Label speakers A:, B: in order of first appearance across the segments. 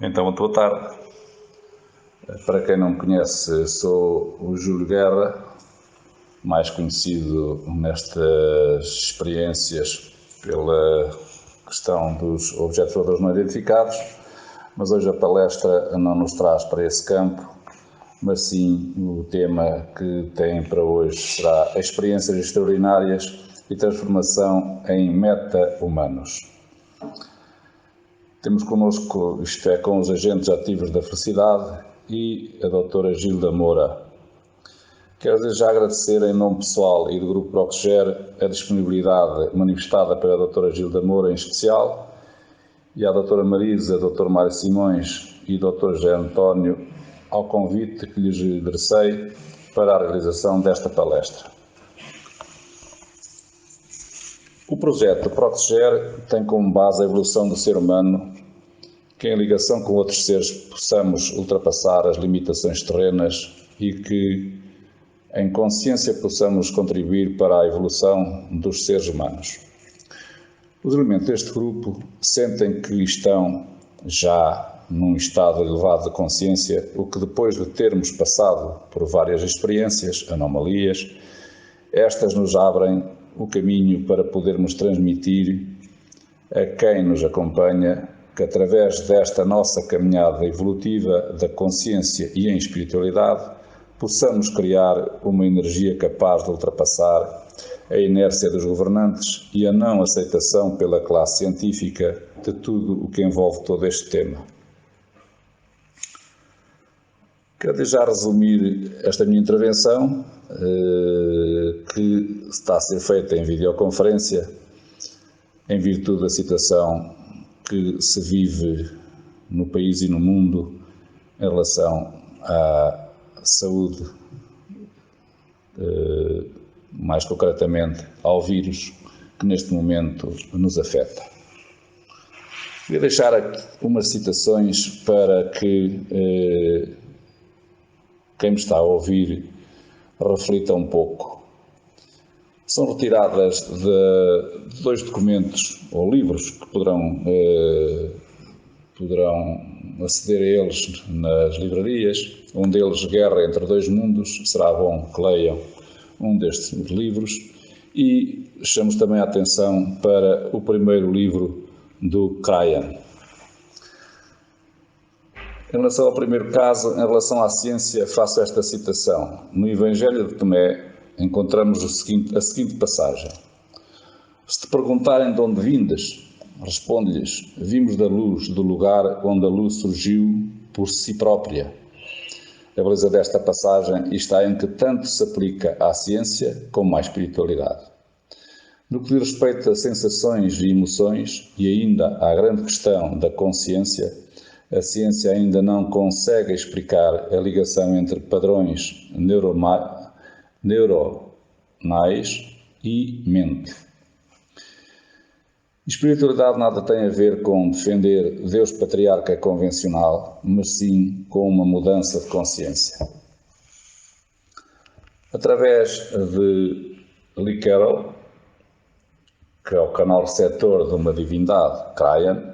A: Então, boa tarde. Para quem não me conhece, sou o Júlio Guerra, mais conhecido nestas experiências pela questão dos objetos voadores não identificados, mas hoje a palestra não nos traz para esse campo, mas sim o tema que tem para hoje será experiências extraordinárias e transformação em meta-humanos. Temos connosco, isto é, com os agentes ativos da felicidade e a doutora Gilda Moura. Quero desde já agradecer em nome pessoal e do Grupo Proxger a disponibilidade manifestada pela doutora Gilda Moura em especial e à doutora Marisa, doutor Mário Simões e doutor José António ao convite que lhes enderecei para a realização desta palestra. O projeto Proxger tem como base a evolução do ser humano, que em ligação com outros seres possamos ultrapassar as limitações terrenas e que em consciência possamos contribuir para a evolução dos seres humanos. Os elementos deste grupo sentem que estão já num estado elevado de consciência, o que depois de termos passado por várias experiências, anomalias, estas nos abrem o caminho para podermos transmitir a quem nos acompanha que através desta nossa caminhada evolutiva da consciência e em espiritualidade possamos criar uma energia capaz de ultrapassar a inércia dos governantes e a não aceitação pela classe científica de tudo o que envolve todo este tema. Quero já resumir esta minha intervenção, que está a ser feita em videoconferência, em virtude da situação que se vive no país e no mundo em relação à saúde, mais concretamente ao vírus que neste momento nos afeta. Vou deixar aqui umas citações para que quem me está a ouvir reflita um pouco. São retiradas de dois documentos ou livros que poderão aceder a eles nas livrarias. Um deles, Guerra entre Dois Mundos, será bom que leiam um destes livros. E chamamos também a atenção para o primeiro livro do Cryan. Em relação ao primeiro caso, em relação à ciência, faço esta citação. No Evangelho de Tomé encontramos a seguinte passagem. Se te perguntarem de onde vindas, responde-lhes, vimos da luz do lugar onde a luz surgiu por si própria. A beleza desta passagem está em que tanto se aplica à ciência como à espiritualidade. No que diz respeito a sensações e emoções, e ainda à grande questão da consciência, a ciência ainda não consegue explicar a ligação entre padrões neuronais e mente. Espiritualidade nada tem a ver com defender Deus patriarca convencional, mas sim com uma mudança de consciência. Através de Lee Carroll, que é o canal receptor de uma divindade, Cryan,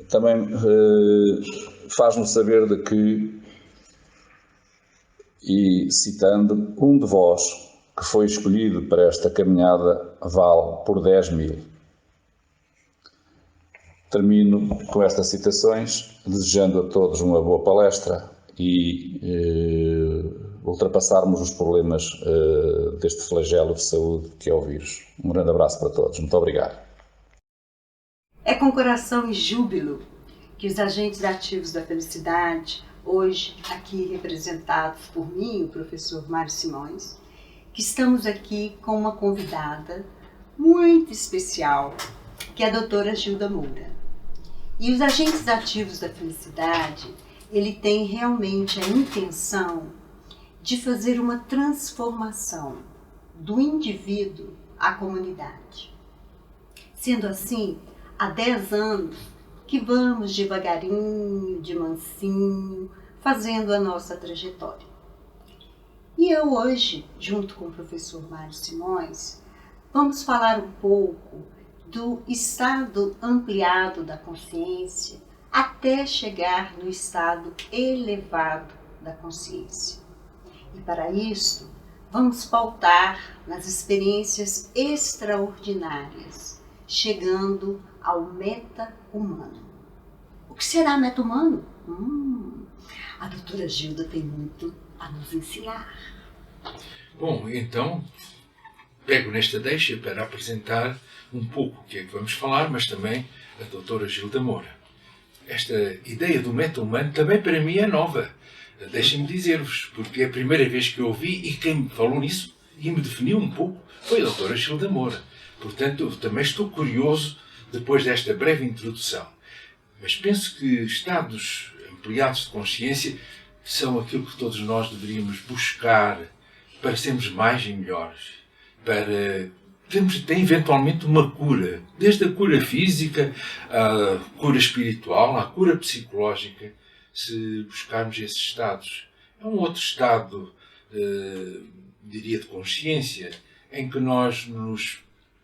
A: também faz-nos saber de que, e citando, um de vós que foi escolhido para esta caminhada vale por 10.000. Termino com estas citações, desejando a todos uma boa palestra e ultrapassarmos os problemas deste flagelo de saúde que é o vírus. Um grande abraço para todos. Muito obrigado.
B: É com coração e júbilo que os agentes ativos da felicidade, hoje aqui representados por mim, o professor Mário Simões, que estamos aqui com uma convidada muito especial, que é a doutora Gilda Moura. E os agentes ativos da felicidade, ele tem realmente a intenção de fazer uma transformação do indivíduo à comunidade. Sendo assim, há 10 anos que vamos devagarinho, de mansinho, fazendo a nossa trajetória. E eu hoje, junto com o professor Mário Simões, vamos falar um pouco do estado ampliado da consciência até chegar no estado elevado da consciência. E para isso, vamos pautar nas experiências extraordinárias, chegando ao meta-humano. O que será meta-humano? A doutora Gilda tem muito a nos ensinar.
C: Bom, então, pego nesta deixa para apresentar um pouco o que é que vamos falar, mas também a doutora Gilda Moura. Esta ideia do meta-humano também para mim é nova. Deixem-me dizer-vos, porque é a primeira vez que eu ouvi e quem me falou nisso e me definiu um pouco foi a doutora Gilda Moura. Portanto, eu também estou curioso depois desta breve introdução. Mas penso que estados ampliados de consciência são aquilo que todos nós deveríamos buscar para sermos mais e melhores, para termos eventualmente uma cura, desde a cura física, à cura espiritual, à cura psicológica, se buscarmos esses estados. É um outro estado, diria, de consciência, em que nós nos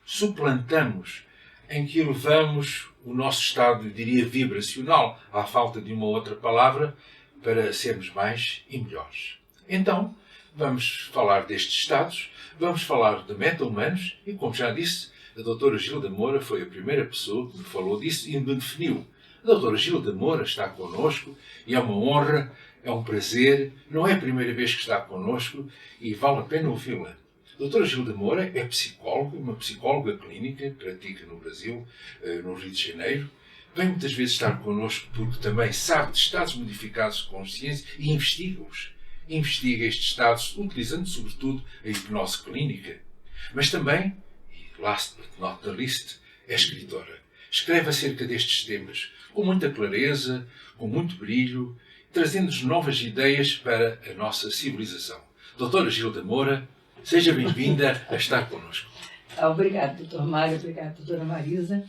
C: suplantamos, em que elevamos o nosso estado, diria, vibracional, à falta de uma outra palavra, para sermos mais e melhores. Então, vamos falar destes estados, vamos falar de meta-humanos e, como já disse, a doutora Gilda Moura foi a primeira pessoa que me falou disso e me definiu. A doutora Gilda Moura está connosco e é uma honra, é um prazer, não é a primeira vez que está connosco e vale a pena ouvi-la. A doutora Gilda Moura é psicóloga, uma psicóloga clínica, pratica no Brasil, no Rio de Janeiro. Vem muitas vezes estar connosco porque também sabe de estados modificados de consciência e investiga-os. Investiga estes estados utilizando sobretudo a hipnose clínica. Mas também, e last but not the least, é escritora. Escreve acerca destes temas com muita clareza, com muito brilho, trazendo-nos novas ideias para a nossa civilização. Doutora Gilda Moura, seja bem-vinda a estar connosco.
D: Obrigada, doutor Mário, obrigada, doutora Marisa.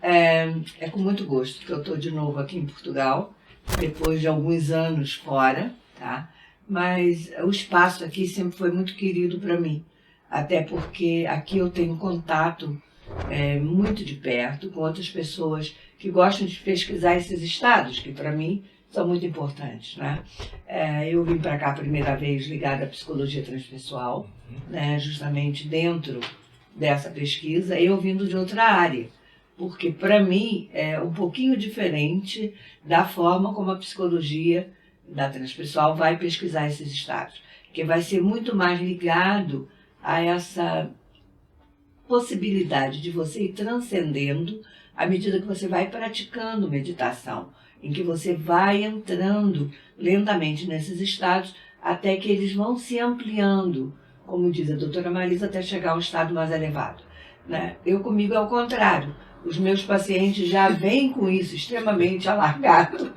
D: É com muito gosto que eu estou de novo aqui em Portugal, depois de alguns anos fora, tá? Mas o espaço aqui sempre foi muito querido para mim, até porque aqui eu tenho contato muito de perto com outras pessoas que gostam de pesquisar esses estados, que para mim são muito importantes, né? Eu vim para cá a primeira vez ligada à psicologia transpessoal, né? Justamente dentro dessa pesquisa, eu vindo de outra área, porque para mim é um pouquinho diferente da forma como a psicologia da transpessoal vai pesquisar esses estados, que vai ser muito mais ligado a essa possibilidade de você ir transcendendo à medida que você vai praticando meditação, em que você vai entrando lentamente nesses estados até que eles vão se ampliando, como diz a doutora Marisa, até chegar a um estado mais elevado, né? Eu comigo é o contrário. Os meus pacientes já vêm com isso extremamente alargado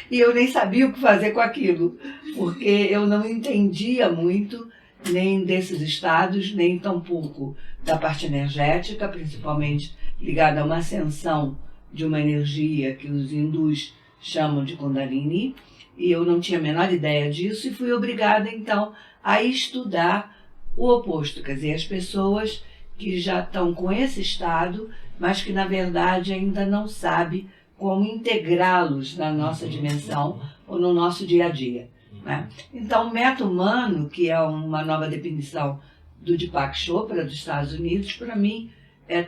D: e eu nem sabia o que fazer com aquilo, porque eu não entendia muito nem desses estados, nem tampouco da parte energética, principalmente ligada a uma ascensão de uma energia que os hindus chamam de Kundalini, e eu não tinha a menor ideia disso e fui obrigada então a estudar o oposto, quer dizer, as pessoas que já estão com esse estado, mas que na verdade ainda não sabem como integrá-los na nossa dimensão ou no nosso dia a dia, né? Então, o meta-humano, que é uma nova definição do Deepak Chopra dos Estados Unidos, para mim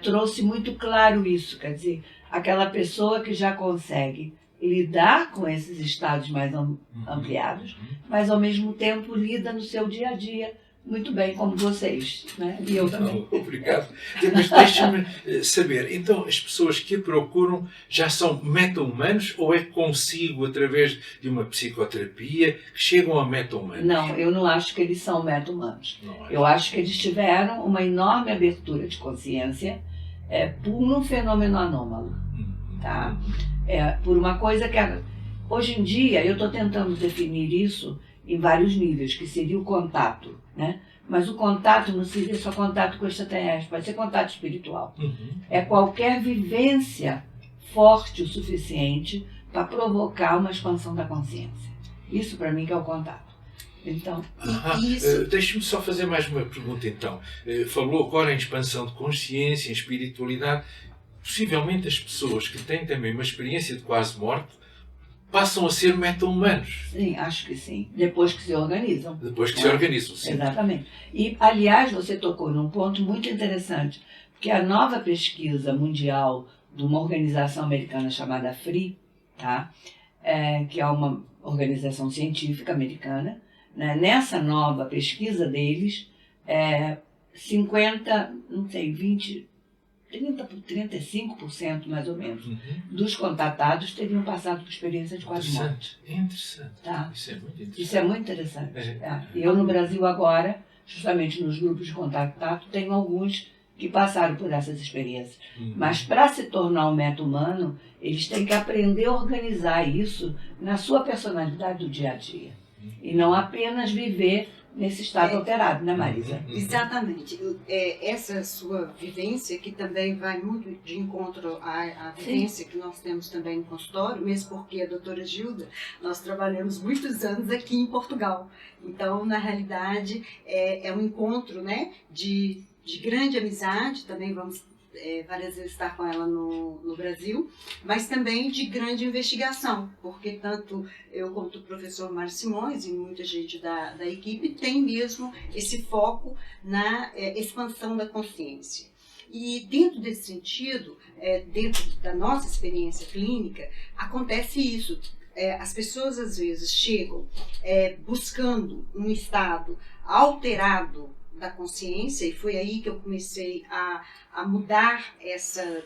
D: trouxe muito claro isso, quer dizer, aquela pessoa que já consegue lidar com esses estados mais ampliados, mas ao mesmo tempo lida no seu dia a dia muito bem, como vocês, né? E eu também.
C: Obrigado. Mas deixe-me saber, então as pessoas que a procuram já são meta-humanos ou é consigo, através de uma psicoterapia, que chegam a meta-humanos?
D: Não, eu não acho que eles são meta-humanos. Eu acho que eles tiveram uma enorme abertura de consciência por um fenômeno anômalo, tá? Por uma coisa que hoje em dia eu estou tentando definir isso em vários níveis, que seria o contato, né? Mas o contato não seria só contato com o extraterrestre, pode ser contato espiritual. É qualquer vivência forte o suficiente para provocar uma expansão da consciência. Isso para mim que é o contato. Então,
C: deixe-me só fazer mais uma pergunta então. Falou agora em expansão de consciência, em espiritualidade. possivelmente as pessoas que têm também uma experiência de quase morte passam a ser meta-humanos.
D: Sim, acho que sim. Depois que se organizam.
C: Depois que se organizam, sim.
D: Exatamente. E, aliás, você tocou num ponto muito interessante, porque a nova pesquisa mundial de uma organização americana chamada FREE, tá? Que é uma organização científica americana, né? Nessa nova pesquisa deles, 35% mais ou menos, dos contatados teriam passado por experiência de quase morte.
C: Interessante.
D: Tá?
C: Isso é muito interessante.
D: Isso é muito interessante. E eu no Brasil agora, justamente nos grupos de contatato, tenho alguns que passaram por essas experiências. Mas para se tornar um meta-humano, eles têm que aprender a organizar isso na sua personalidade do dia a dia. E não apenas viver nesse estado alterado, né, Marisa?
B: Exatamente. Essa sua vivência, que também vai muito de encontro à vivência que nós temos também no consultório, mesmo porque a doutora Gilda, nós trabalhamos muitos anos aqui em Portugal. Então, na realidade, é um encontro, né, de grande amizade, também vamos várias vezes estar com ela no Brasil, mas também de grande investigação, porque tanto eu quanto o professor Mário Simões e muita gente da equipe tem mesmo esse foco na expansão da consciência. E dentro desse sentido, dentro da nossa experiência clínica, acontece isso. As pessoas às vezes chegam buscando um estado alterado da consciência, e foi aí que eu comecei a mudar essa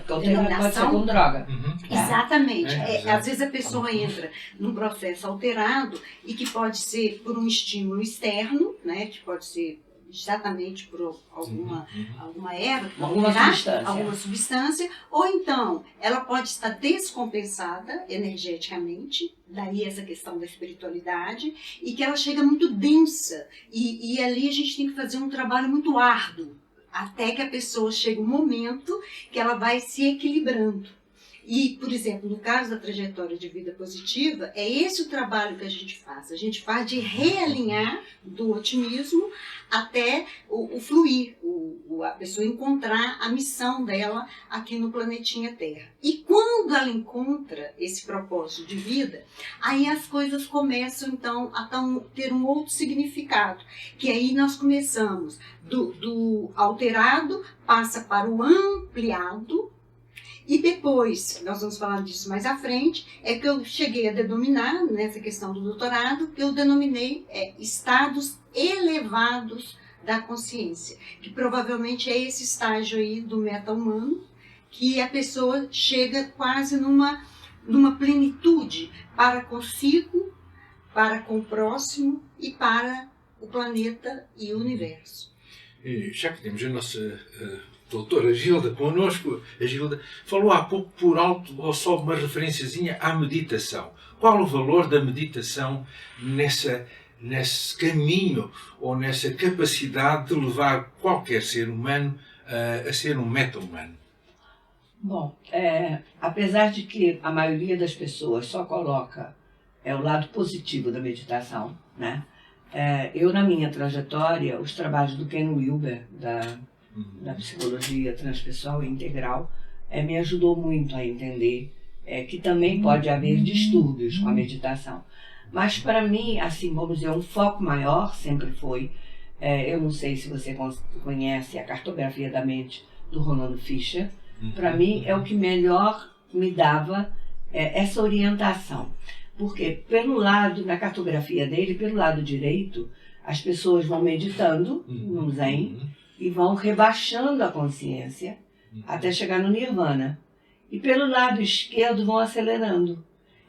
D: porque pode ser com droga.
B: Exatamente. Às vezes a pessoa entra num processo alterado e que pode ser por um estímulo externo, né, que pode ser exatamente por alguma erva, alguma substância, ou então ela pode estar descompensada energeticamente, daí essa questão da espiritualidade, e que ela chega muito densa, e ali a gente tem que fazer um trabalho muito árduo, até que a pessoa chegue um momento que ela vai se equilibrando. E, por exemplo, no caso da trajetória de vida positiva, é esse o trabalho que a gente faz. A gente faz de realinhar do otimismo até o fluir, a pessoa encontrar a missão dela aqui no planetinha Terra. E quando ela encontra esse propósito de vida, aí as coisas começam, então, a ter um outro significado. Que aí nós começamos do alterado, passa para o ampliado. E depois, nós vamos falar disso mais à frente, que eu cheguei a denominar, nessa questão do doutorado, que eu denominei estados elevados da consciência, que provavelmente é esse estágio aí do meta-humano, que a pessoa chega quase numa plenitude para consigo, para com o próximo e para o planeta e o universo.
C: E já que temos a nossa doutora Gilda connosco, a Gilda falou há pouco por alto, ou só uma referenciazinha à meditação. Qual o valor da meditação nesse caminho ou nessa capacidade de levar qualquer ser humano a ser um meta-humano?
D: Bom, apesar de que a maioria das pessoas só coloca o lado positivo da meditação, né? Eu, na minha trajetória, os trabalhos do Ken Wilber, da psicologia transpessoal e integral, me ajudou muito a entender que também pode haver distúrbios com a meditação. Mas para mim, assim, vamos dizer, um foco maior sempre foi, eu não sei se você conhece a cartografia da mente do Rolando Fischer, para mim é o que melhor me dava essa orientação. Porque na cartografia dele, pelo lado direito, as pessoas vão meditando no Zen e vão rebaixando a consciência até chegar no Nirvana. E pelo lado esquerdo vão acelerando.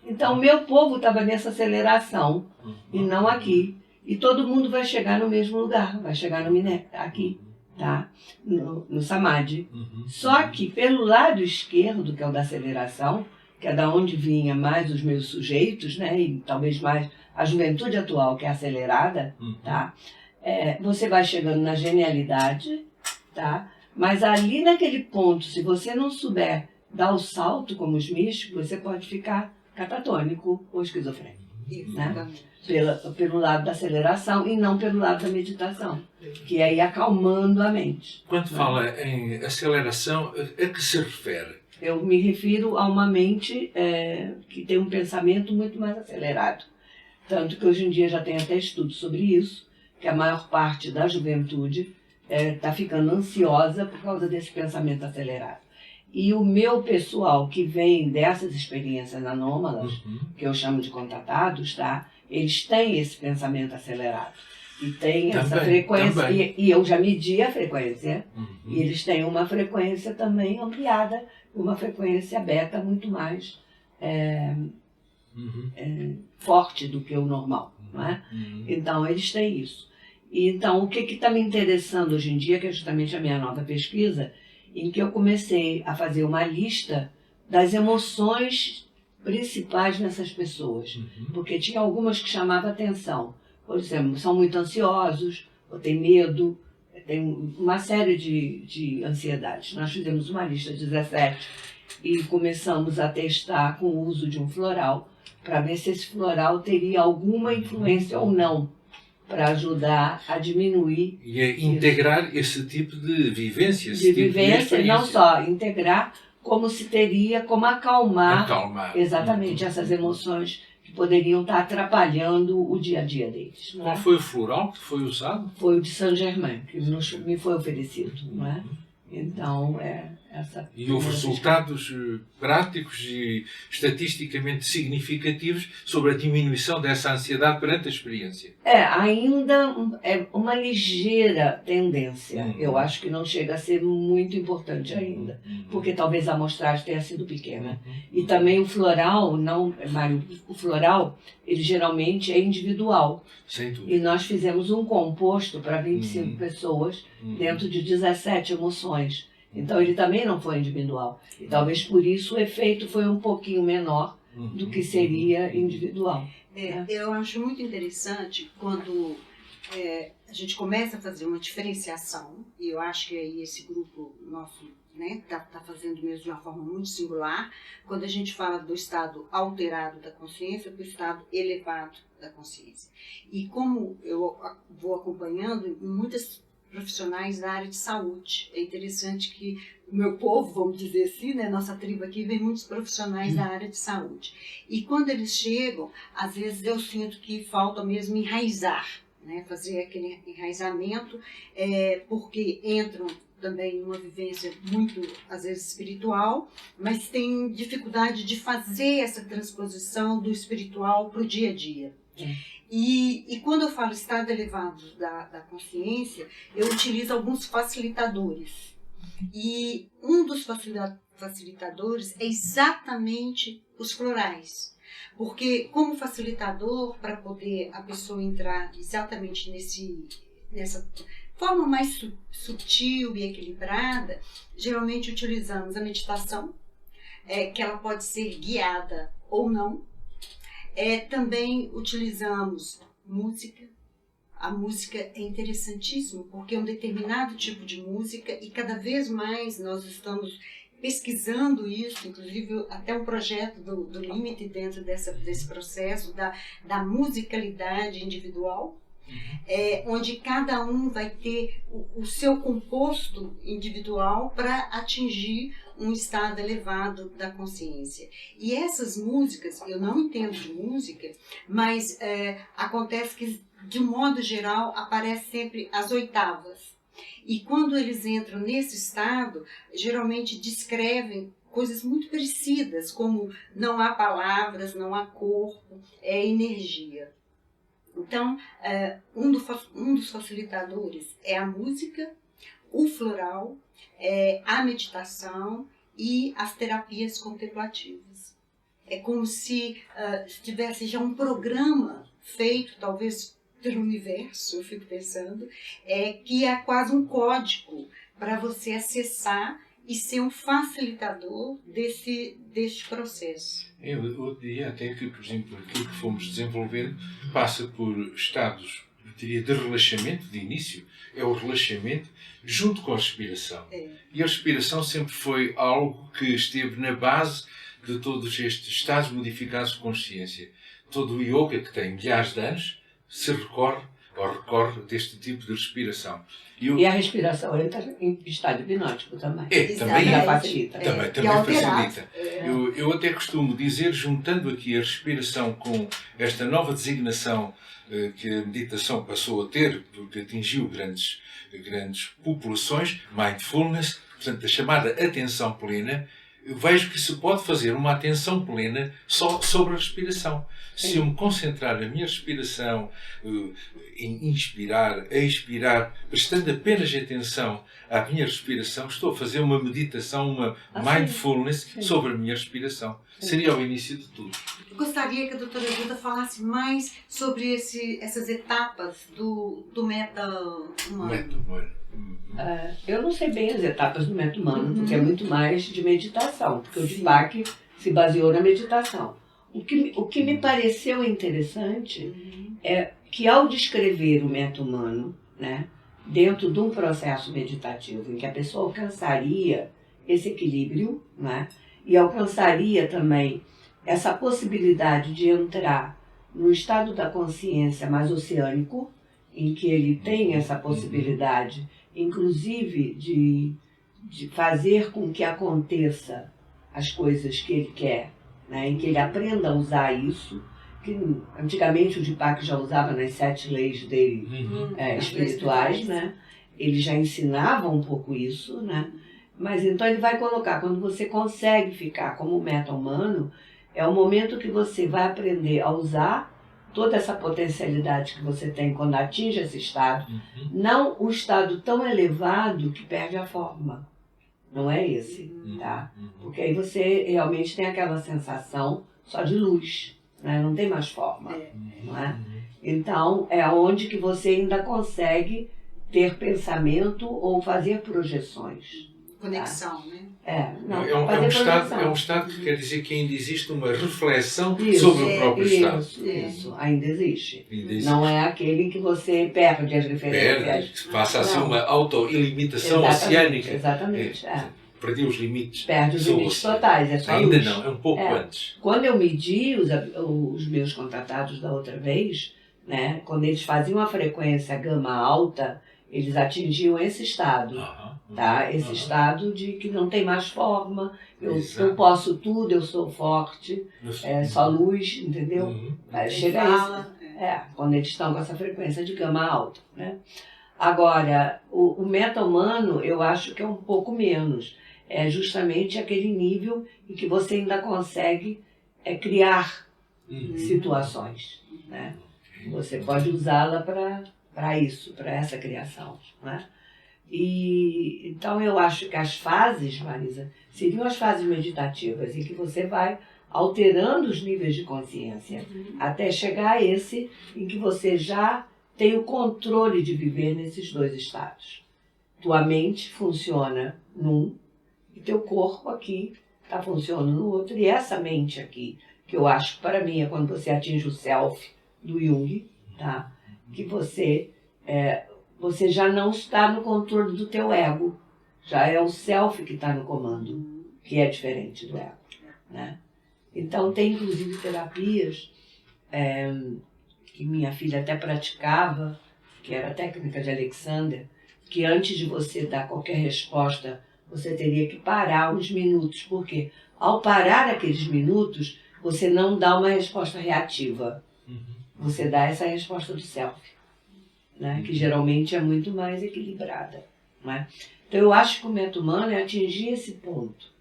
D: Então, o meu povo estava nessa aceleração e não aqui. E todo mundo vai chegar no mesmo lugar, vai chegar aqui, tá? No Samadhi. Só que pelo lado esquerdo, que é o da aceleração, que é da onde vinha mais os meus sujeitos, né? E talvez mais a juventude atual, que é acelerada, tá? Você vai chegando na genialidade, tá? Mas ali naquele ponto, se você não souber dar o salto como os místicos, você pode ficar catatônico ou esquizofrênico.
B: Exatamente.
D: Pelo lado da aceleração e não pelo lado da meditação, que é ir acalmando a mente.
C: Quando fala em aceleração, a que se refere?
D: Eu me refiro a uma mente que tem um pensamento muito mais acelerado. Tanto que hoje em dia já tem até estudos sobre isso, que a maior parte da juventude está ficando ansiosa por causa desse pensamento acelerado. E o meu pessoal que vem dessas experiências anômalas, que eu chamo de contatados, tá? Eles têm esse pensamento acelerado. E tem essa frequência, e eu já medi a frequência, e eles têm uma frequência também ampliada, uma frequência beta muito mais forte do que o normal, não é? Então, eles têm isso. E, então, o que está me interessando hoje em dia, que é justamente a minha nova pesquisa, em que eu comecei a fazer uma lista das emoções principais nessas pessoas, porque tinha algumas que chamavam atenção. Por exemplo, são muito ansiosos, ou têm medo, tem uma série de ansiedades. Nós fizemos uma lista de 17 e começamos a testar com o uso de um floral, para ver se esse floral teria alguma influência ou não, para ajudar a diminuir
C: e a integrar esse tipo de vivência.
D: De vivência, não só integrar, como se teria, como acalmar exatamente essas emoções que poderiam estar atrapalhando o dia a dia deles.
C: Qual foi o floral que foi usado?
D: Foi o de Saint-Germain, que me foi oferecido, não é? Então, essa...
C: E houve resultados práticos e estatisticamente significativos sobre a diminuição dessa ansiedade perante a experiência.
D: Ainda é uma ligeira tendência. Eu acho que não chega a ser muito importante ainda, porque talvez a amostragem tenha sido pequena. E também o floral, Mário, o floral, ele geralmente é individual.
C: Sem dúvida.
D: E nós fizemos um composto para 25 pessoas dentro de 17 emoções. Então ele também não foi individual. E talvez por isso o efeito foi um pouquinho menor do que seria individual.
B: Eu acho muito interessante quando a gente começa a fazer uma diferenciação, e eu acho que aí esse grupo nosso tá fazendo mesmo de uma forma muito singular, quando a gente fala do estado alterado da consciência para o estado elevado da consciência. E como eu vou acompanhando muitas profissionais da área de saúde, é interessante que o meu povo, vamos dizer assim, nossa tribo aqui, vem muitos profissionais da área de saúde. E quando eles chegam, às vezes eu sinto que falta mesmo enraizar, fazer aquele enraizamento, porque entram também numa vivência muito, às vezes, espiritual, mas tem dificuldade de fazer essa transposição do espiritual para o dia a dia. E quando eu falo estado elevado da consciência, eu utilizo alguns facilitadores. E um dos facilitadores é exatamente os florais. Porque como facilitador, para poder a pessoa entrar exatamente nessa forma mais sutil e equilibrada, geralmente utilizamos a meditação, que ela pode ser guiada ou não. Também utilizamos música. A música é interessantíssima porque é um determinado tipo de música e cada vez mais nós estamos pesquisando isso, inclusive até um projeto do Limite dentro desse processo da musicalidade individual, onde cada um vai ter o seu composto individual para atingir um estado elevado da consciência. E essas músicas, eu não entendo de música, mas acontece que, de um modo geral, aparece sempre as oitavas. E quando eles entram nesse estado, geralmente descrevem coisas muito parecidas, como não há palavras, não há corpo, é energia. Então, um dos facilitadores é a música, o floral, a meditação e as terapias contemplativas. É como se tivesse já um programa feito, talvez pelo universo, eu fico pensando, que é quase um código para você acessar e ser um facilitador deste processo.
C: Eu diria até que, por exemplo, aquilo que fomos desenvolvendo passa por estados, eu diria, de relaxamento, de início, é o relaxamento junto com a respiração. E a respiração sempre foi algo que esteve na base de todos estes estados modificados de consciência. todo o yoga, que tem milhares de anos, se recorre deste tipo de respiração.
D: E a respiração entra em estado hipnótico também.
C: Também
D: já facilita.
C: Também facilita. Eu até costumo dizer, juntando aqui a respiração com esta nova designação que a meditação passou a ter, porque atingiu grandes populações, mindfulness, portanto, a chamada atenção plena, eu vejo que se pode fazer uma atenção plena só sobre a respiração. Se eu me concentrar na minha respiração, em inspirar, expirar, prestando apenas atenção à minha respiração, estou a fazer uma meditação, uma mindfulness sobre a minha respiração. Seria o início de tudo.
B: Eu gostaria que a doutora Gilda falasse mais sobre essas etapas do meta-humano.
D: Eu não sei bem as etapas do método humano, porque é muito mais de meditação, porque o Deepak se baseou na meditação. O que me pareceu interessante é que, ao descrever o método humano, né, dentro de um processo meditativo em que a pessoa alcançaria esse equilíbrio, né, e alcançaria também essa possibilidade de entrar no estado da consciência mais oceânico, em que ele tem essa possibilidade, inclusive de fazer com que aconteça as coisas que ele quer, né, em que ele aprenda a usar isso, que antigamente o Deepak já usava nas 7 leis dele espirituais, né? Ele já ensinava um pouco isso, né? Mas então ele vai colocar, quando você consegue ficar como meta-humano, é o momento que você vai aprender a usar toda essa potencialidade que você tem quando atinge esse estado, não o estado tão elevado que perde a forma. Não é esse, tá? Porque aí você realmente tem aquela sensação só de luz, né? Não tem mais forma, não é? Então, é onde que você ainda consegue ter pensamento ou fazer projeções.
B: Conexão, né?
C: É um estado que quer dizer que ainda existe uma reflexão sobre o próprio estado.
D: Isso, ainda existe. Não é aquele em que você perde as referências.
C: Passa a ser uma auto-ilimitação oceânica.
D: Exatamente.
C: Perdi os limites.
D: Perde os limites totais, é só
C: ainda
D: luz.
C: Não, é um pouco antes.
D: Quando eu medi os meus contatados da outra vez, né, quando eles faziam a frequência gama alta, eles atingiam esse estado. Tá? Esse estado de que não tem mais forma, eu posso tudo, eu sou forte, é só luz, entendeu? Chega a isso. Quando eles estão com essa frequência de gama alta, né? Agora, o meta-humano eu acho que é um pouco menos. É justamente aquele nível em que você ainda consegue criar situações, né? Você pode usá-la para isso, para essa criação, né? E então eu acho que as fases, Marisa, seriam as fases meditativas em que você vai alterando os níveis de consciência até chegar a esse em que você já tem o controle de viver nesses 2 estados. Tua mente funciona num e teu corpo aqui está funcionando no outro. E essa mente aqui, que eu acho que para mim é quando você atinge o self do Jung, tá? Que você já não está no controle do teu ego, já é o self que está no comando, que é diferente do ego, né? Então tem inclusive terapias que minha filha até praticava, que era a técnica de Alexander, que antes de você dar qualquer resposta, você teria que parar uns minutos, porque ao parar aqueles minutos, você não dá uma resposta reativa, você dá essa resposta do self, né, que geralmente é muito mais equilibrada, né? Então eu acho que o método humano é atingir esse ponto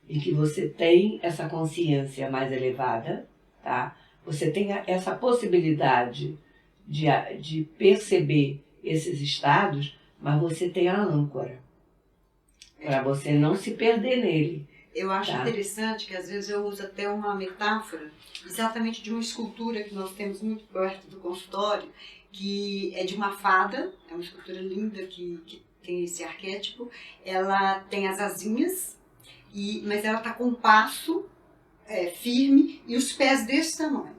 D: em que você tem essa consciência mais elevada, tá? Você tem essa possibilidade de perceber esses estados, mas você tem a âncora para você não se perder nele.
B: Eu acho interessante que às vezes eu uso até uma metáfora exatamente de uma escultura que nós temos muito perto do consultório, que é de uma fada, é uma escultura linda que tem esse arquétipo. Ela tem as asinhas, mas ela está com um passo firme e os pés desse tamanho.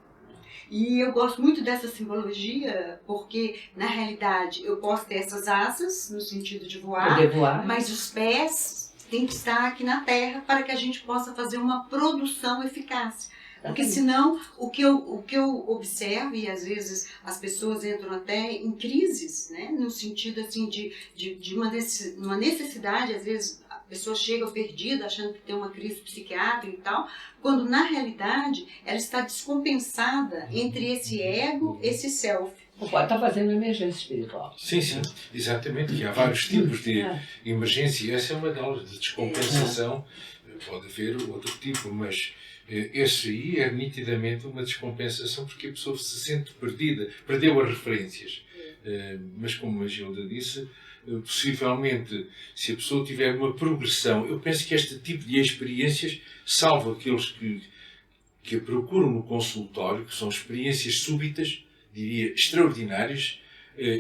B: E eu gosto muito dessa simbologia porque, na realidade, eu posso ter essas asas no sentido de voar, mas os pés têm que estar aqui na terra para que a gente possa fazer uma produção eficaz. Porque senão o que eu observo, e às vezes as pessoas entram até em crises, né? No sentido assim de uma necessidade, às vezes a pessoa chega perdida achando que tem uma crise psiquiátrica e tal, quando na realidade ela está descompensada entre esse ego, esse self.
D: Pode estar fazendo emergência espiritual.
C: Sim, sim, exatamente, que há vários tipos de emergência e essa é uma delas, de descompensação. Pode haver outro tipo, mas esse aí é nitidamente uma descompensação porque a pessoa se sente perdida, perdeu as referências. Mas como a Gilda disse, possivelmente, se a pessoa tiver uma progressão, eu penso que este tipo de experiências, salvo aqueles que a procuram no consultório, que são experiências súbitas, diria, extraordinárias,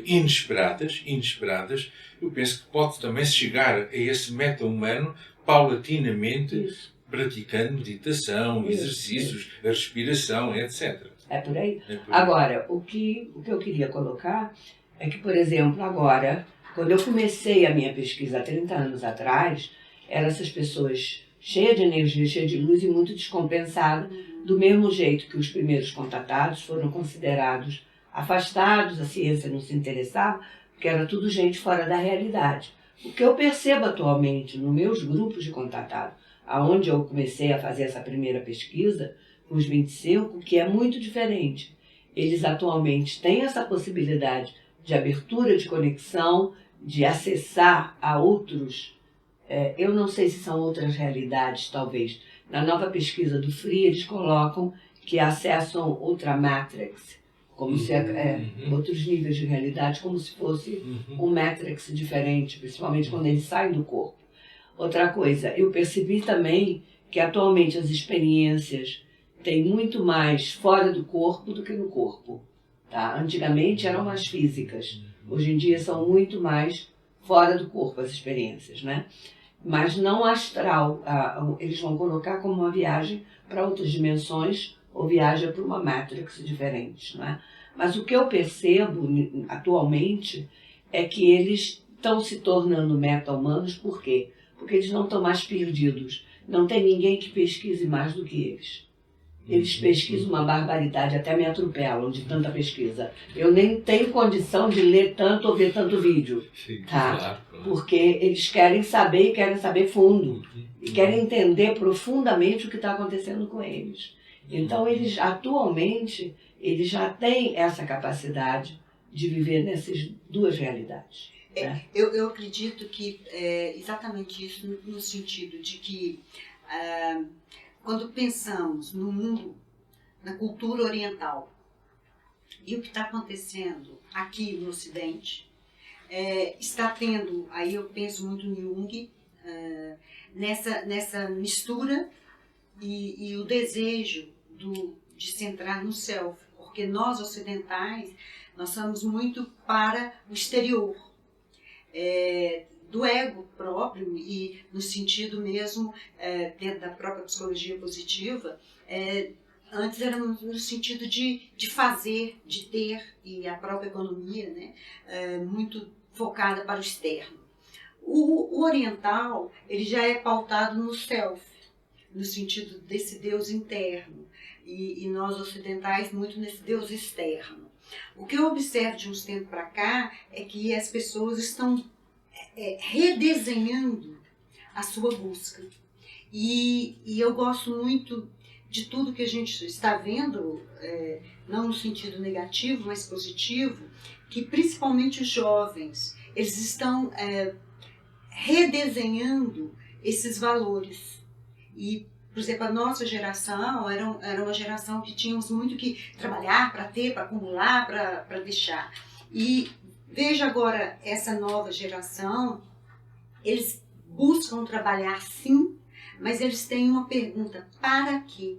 C: inesperadas, eu penso que pode também chegar a esse meta-humano paulatinamente, praticando meditação, exercícios, a respiração, etc.
D: É por aí? Agora, o que eu queria colocar é que, por exemplo, agora, quando eu comecei a minha pesquisa há 30 anos atrás, eram essas pessoas cheias de energia, cheias de luz e muito descompensadas, do mesmo jeito que os primeiros contatados foram considerados afastados, a ciência não se interessava, porque era tudo gente fora da realidade. O que eu percebo atualmente nos meus grupos de contatados, aonde eu comecei a fazer essa primeira pesquisa, com os 25, que é muito diferente. Eles atualmente têm essa possibilidade de abertura de conexão, de acessar a outros, eu não sei se são outras realidades, talvez. Na nova pesquisa do FRI, eles colocam que acessam outra matrix, como se outros níveis de realidade, como se fosse um matrix diferente, principalmente quando eles saem do corpo. Outra coisa, eu percebi também que atualmente as experiências têm muito mais fora do corpo do que no corpo. Tá? Antigamente eram mais físicas, hoje em dia são muito mais fora do corpo as experiências, né? Mas não astral. Eles vão colocar como uma viagem para outras dimensões ou viagem para uma matrix diferente, né? Mas o que eu percebo atualmente é que eles estão se tornando meta-humanos. Por quê? Porque eles não estão mais perdidos. Não tem ninguém que pesquise mais do que eles. Eles pesquisam uma barbaridade, até me atropelam de tanta pesquisa. Eu nem tenho condição de ler tanto ou ver tanto vídeo, tá? Claro. Porque eles querem saber e querem saber fundo. E querem entender profundamente o que está acontecendo com eles. Então, eles atualmente, eles já têm essa capacidade de viver nessas duas realidades. Né?
B: Eu acredito que é exatamente isso no sentido de que quando pensamos no mundo, na cultura oriental, e o que está acontecendo aqui no Ocidente, está tendo, aí eu penso muito em Jung, nessa mistura e o desejo de centrar no self, porque nós ocidentais, nós somos muito para o exterior, do ego próprio e no sentido mesmo, dentro da própria psicologia positiva, antes era no sentido de fazer, de ter, e a própria economia, né, muito focada para o externo. O oriental, ele já é pautado no self, no sentido desse Deus interno, e nós ocidentais muito nesse Deus externo. O que eu observo de uns tempos para cá é que as pessoas estão redesenhando a sua busca. E eu gosto muito de tudo que a gente está vendo, não no sentido negativo, mas positivo, que principalmente os jovens, eles estão redesenhando esses valores. E, por exemplo, a nossa geração era uma geração que tínhamos muito que trabalhar para ter, para acumular, para deixar. E veja agora essa nova geração, eles buscam trabalhar sim, mas eles têm uma pergunta: para quê?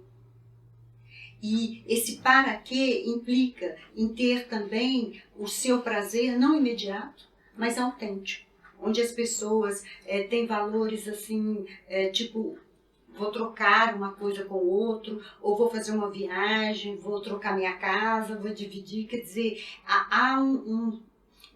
B: E esse para quê implica em ter também o seu prazer não imediato, mas autêntico, onde as pessoas têm valores assim, tipo, vou trocar uma coisa com o outro, ou vou fazer uma viagem, vou trocar minha casa, vou dividir. Quer dizer, há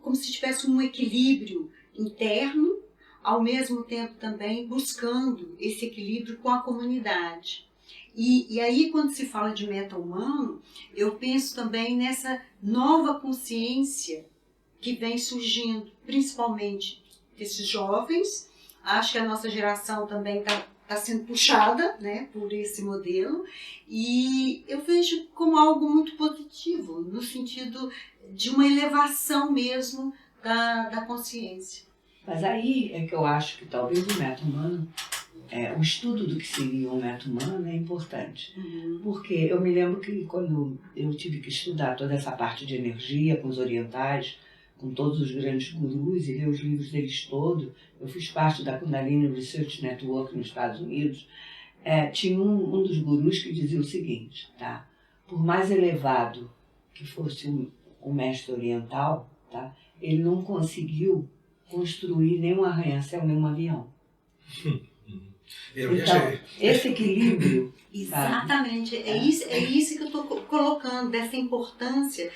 B: como se tivesse um equilíbrio interno, ao mesmo tempo também buscando esse equilíbrio com a comunidade. E aí, quando se fala de meta-humano, eu penso também nessa nova consciência que vem surgindo, principalmente desses jovens. Acho que a nossa geração também está sendo puxada, né, por esse modelo, e eu vejo como algo muito positivo, no sentido de uma elevação mesmo da consciência.
D: Mas aí é que eu acho que talvez o meta-humano, o estudo do que seria um meta-humano é importante. Porque eu me lembro que quando eu tive que estudar toda essa parte de energia com os orientais, com todos os grandes gurus e ler os livros deles todos, eu fiz parte da Kundalini Research Network nos Estados Unidos, tinha um dos gurus que dizia o seguinte, tá? Por mais elevado que fosse um mestre oriental, tá? Ele não conseguiu construir nenhum arranha-céu, nenhum avião. Então, esse equilíbrio...
B: Exatamente, é isso que eu estou colocando, dessa importância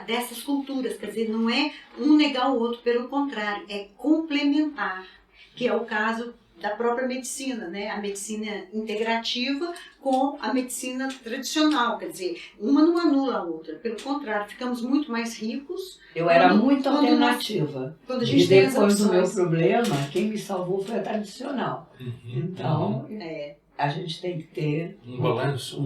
B: dessas culturas, quer dizer, não é um negar o outro, pelo contrário, é complementar, que é o caso da própria medicina, né? A medicina integrativa com a medicina tradicional, quer dizer, uma não anula a outra, pelo contrário, ficamos muito mais ricos.
D: Eu era muito alternativa.
B: Quando a gente
D: e depois do meu problema, quem me salvou foi a tradicional. Então, a gente tem que ter
C: um balanço.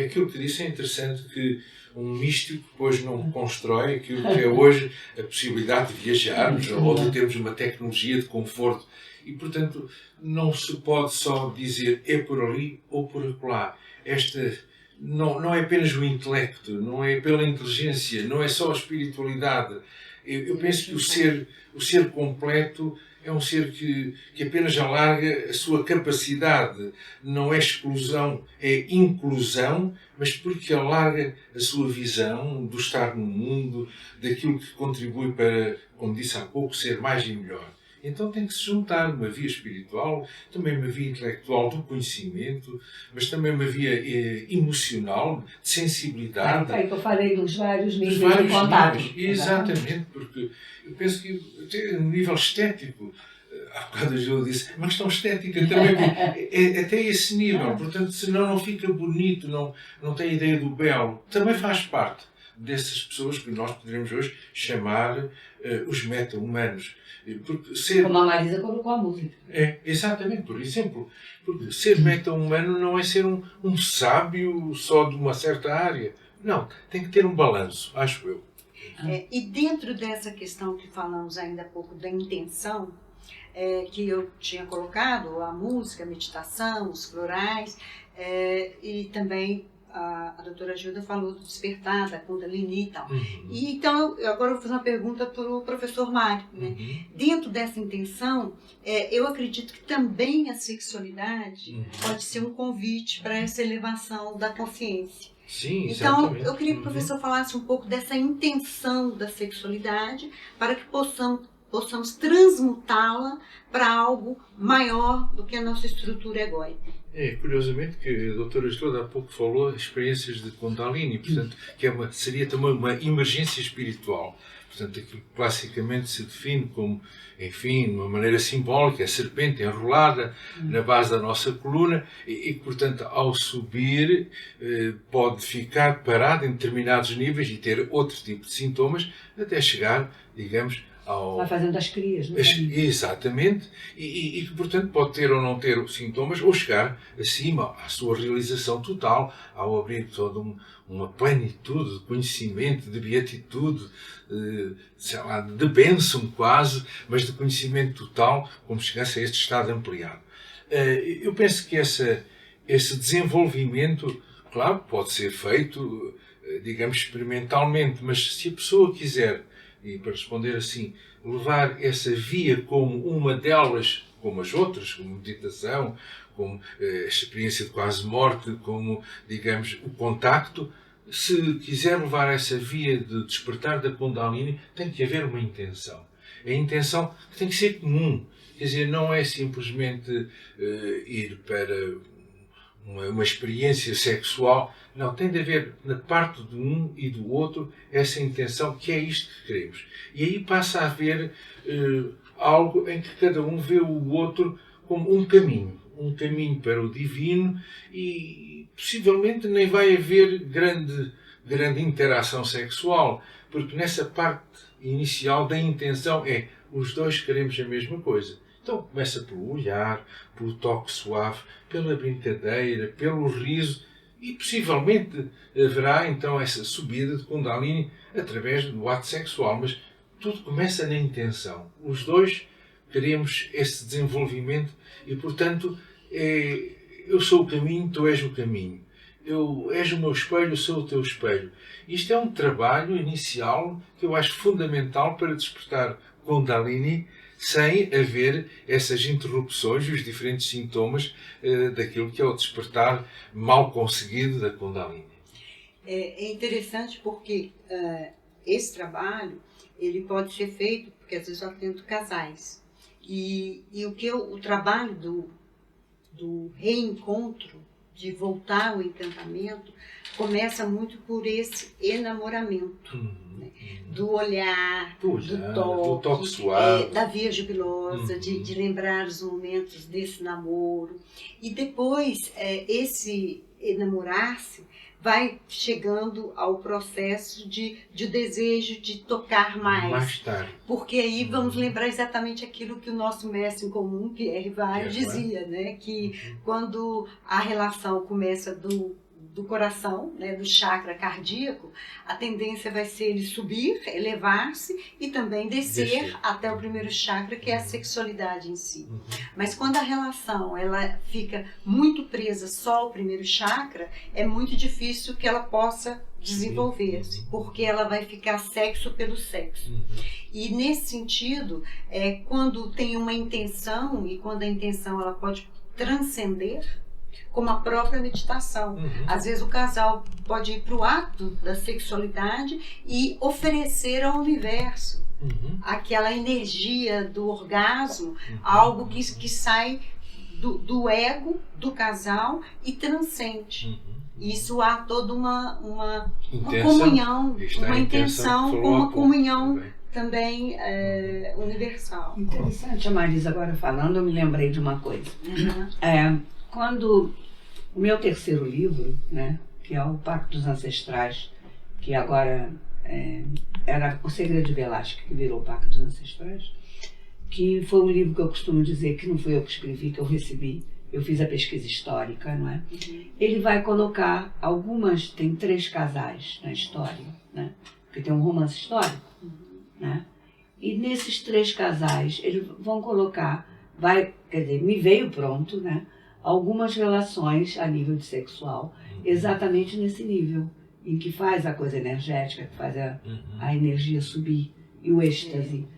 C: Aquilo que disse é interessante, que um místico depois não constrói aquilo que é hoje a possibilidade de viajarmos ou de termos uma tecnologia de conforto. E, portanto, não se pode só dizer é por ali ou por acolá. Não é apenas o intelecto, não é pela inteligência, não é só a espiritualidade. Eu penso que o ser completo é um ser que apenas alarga a sua capacidade. Não é exclusão, é inclusão, mas porque alarga a sua visão do estar no mundo, daquilo que contribui para, como disse há pouco, ser mais e melhor. Então tem que se juntar uma via espiritual, também uma via intelectual do conhecimento, mas também uma via emocional, de sensibilidade.
D: É que eu falei dos vários níveis de contato.
C: Exatamente, porque eu penso que no nível estético, há bocado a Gil disse, uma questão estética também, até esse nível, portanto, senão não fica bonito, não tem a ideia do belo. Também faz parte dessas pessoas que nós poderíamos hoje chamar os meta-humanos.
D: Como a Marisa colocou a música.
C: Exatamente, por exemplo. Porque ser meta-humano não é ser um sábio só de uma certa área. Não, tem que ter um balanço, acho eu.
B: E dentro dessa questão que falamos ainda há pouco da intenção, que eu tinha colocado, a música, a meditação, os florais, e também a doutora Gilda falou do despertar, da Kundalini e tal. E então, agora eu vou fazer uma pergunta para o professor Mário. Né? Dentro dessa intenção, eu acredito que também a sexualidade pode ser um convite para essa elevação da consciência.
C: Sim,
B: então,
C: exatamente.
B: eu queria que o professor falasse um pouco dessa intenção da sexualidade para que possamos transmutá-la para algo maior do que a nossa estrutura egóica.
C: Curiosamente, que a doutora Gilda há pouco falou experiências de Kundalini, portanto, que seria também uma emergência espiritual. Portanto, aquilo que classicamente se define como, enfim, de uma maneira simbólica, a serpente enrolada na base da nossa coluna e portanto, ao subir, pode ficar parado em determinados níveis e ter outro tipo de sintomas, até chegar, digamos,
D: vai fazendo as crias, não é?
C: Exatamente, e que portanto pode ter ou não ter sintomas, ou chegar acima à sua realização total, ao abrir toda uma plenitude de conhecimento, de beatitude, sei lá, de bênção quase, mas de conhecimento total, como chegasse a este estado ampliado. Eu penso que esse desenvolvimento, claro, pode ser feito, digamos, experimentalmente, mas se a pessoa quiser, e para responder assim, levar essa via como uma delas, como as outras, como meditação, como a experiência de quase morte, como, digamos, o contacto, se quiser levar essa via de despertar da Kundalini, tem que haver uma intenção. A intenção tem que ser comum, quer dizer, não é simplesmente ir para uma experiência sexual. Não, tem de haver na parte de um e do outro essa intenção, que é isto que queremos. E aí passa a haver algo em que cada um vê o outro como um caminho. um caminho para o divino e possivelmente nem vai haver grande interação sexual, porque nessa parte inicial da intenção os dois queremos a mesma coisa. Então começa pelo olhar, pelo toque suave, pela brincadeira, pelo riso e possivelmente haverá então essa subida de Kundalini através do ato sexual, mas tudo começa na intenção. Os dois queremos esse desenvolvimento e, portanto, eu sou o caminho, tu és o caminho. És o meu espelho, eu sou o teu espelho. Isto é um trabalho inicial que eu acho fundamental para despertar Kundalini sem haver essas interrupções e os diferentes sintomas daquilo que é o despertar mal conseguido da Kundalini.
B: É interessante porque esse trabalho ele pode ser feito, porque às vezes eu atendo casais. E o trabalho do reencontro, de voltar ao encantamento, começa muito por esse enamoramento, né? Do olhar, do toque
C: suave,
B: da via jubilosa, de lembrar os momentos desse namoro. E depois, esse enamorar-se vai chegando ao processo de desejo de tocar mais
C: tarde.
B: Porque aí vamos lembrar exatamente aquilo que o nosso mestre em comum, Pierre Weil, dizia, né? Que quando a relação começa do coração, né, do chakra cardíaco, a tendência vai ser ele subir, elevar-se e também descer até o primeiro chakra, que é a sexualidade em si. Mas quando a relação ela fica muito presa só ao primeiro chakra, é muito difícil que ela possa desenvolver-se, porque ela vai ficar sexo pelo sexo. E nesse sentido, quando tem uma intenção, e quando a intenção ela pode transcender, como a própria meditação. Às vezes o casal pode ir para o ato da sexualidade e oferecer ao universo aquela energia do orgasmo, algo que sai do ego do casal e transcende. Isso há toda uma comunhão, uma intenção com uma comunhão também universal.
D: Interessante, a Marisa agora falando, eu me lembrei de uma coisa. Quando o meu terceiro livro, né, que é o Pacto dos Ancestrais, que agora era O Segredo de Velázquez, que virou o Pacto dos Ancestrais, que foi um livro que eu costumo dizer que não fui eu que escrevi, que eu recebi, eu fiz a pesquisa histórica, não é? Ele vai colocar tem 3 casais na história, né? Porque tem um romance histórico, né? E nesses 3 casais, eles vão colocar, me veio pronto, né? Algumas relações a nível de sexual, exatamente nesse nível, em que faz a coisa energética, que faz a energia subir, e o êxtase.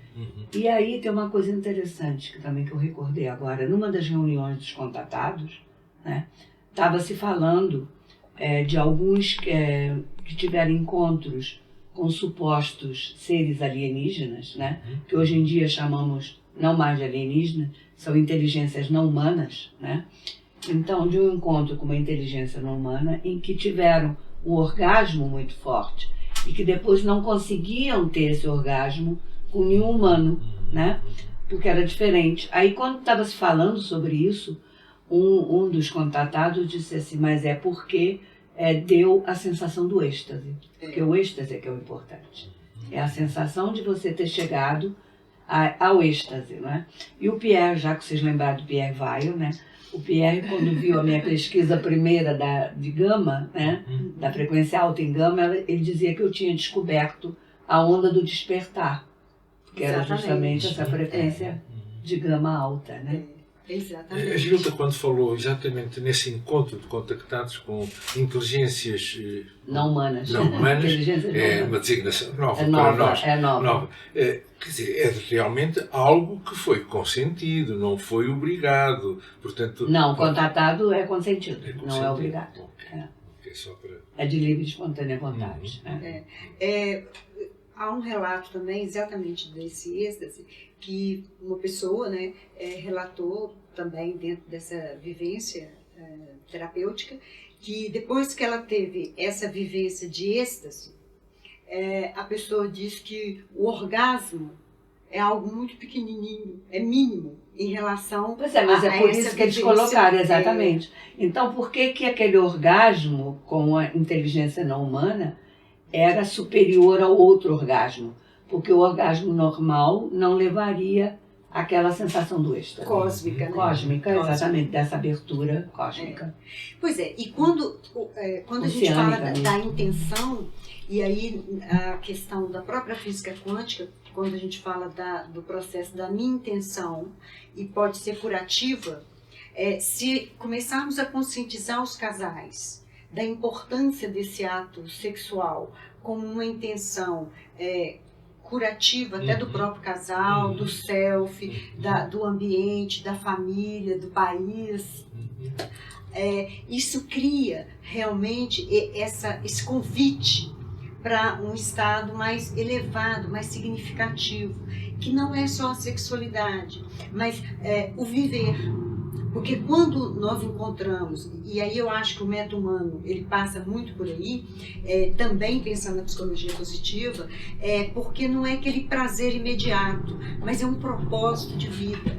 D: E aí tem uma coisa interessante, que eu recordei agora, numa das reuniões dos contatados, né, estava se falando de alguns que tiveram encontros com supostos seres alienígenas, né, que hoje em dia chamamos não mais de alienígenas, são inteligências não humanas, né? Então, de um encontro com uma inteligência não humana em que tiveram um orgasmo muito forte e que depois não conseguiam ter esse orgasmo com nenhum humano, né? Porque era diferente. Aí, quando estava se falando sobre isso, um dos contatados disse assim, mas é porque deu a sensação do êxtase, porque o êxtase é que é o importante. É a sensação de você ter chegado ao êxtase, né? E o Pierre, já que vocês lembraram do Pierre Weil, né? O Pierre, quando viu a minha pesquisa primeira de gama, né? Da frequência alta em gama, ele dizia que eu tinha descoberto a onda do despertar, que era justamente essa frequência de gama alta, né?
B: Exatamente.
C: A Gilda, quando falou exatamente nesse encontro de contactados com inteligências
D: não humanas,
C: é uma designação nova para nós.
D: É nova.
C: Quer dizer, é realmente algo que foi consentido, não foi obrigado. Portanto,
D: não, contatado é consentido, não é obrigado. É de livre e espontânea vontade.
B: Há um relato também exatamente desse êxtase, que uma pessoa, né, relatou também dentro dessa vivência terapêutica, que depois que ela teve essa vivência de êxtase, a pessoa diz que o orgasmo é algo muito pequenininho, é mínimo, em relação
D: Pois é, mas é por isso que eles colocaram, exatamente. Então, por que que aquele orgasmo com a inteligência não humana era superior ao outro orgasmo? Porque o orgasmo normal não levaria àquela sensação do êxtase.
B: Cósmica, né?
D: Cósmica, exatamente, dessa abertura cósmica.
B: Pois é, e quando a gente fala
D: Oceânica,
B: da intenção, e aí a questão da própria física quântica, quando a gente fala do processo da minha intenção, e pode ser curativa, se começarmos a conscientizar os casais da importância desse ato sexual como uma intenção curativa até do próprio casal, do self, do ambiente, da família, do país, isso cria realmente esse convite para um estado mais elevado, mais significativo, que não é só a sexualidade, mas o viver. Porque quando nós encontramos, e aí eu acho que o método humano, ele passa muito por aí, também pensando na psicologia positiva, porque não é aquele prazer imediato, mas é um propósito de vida.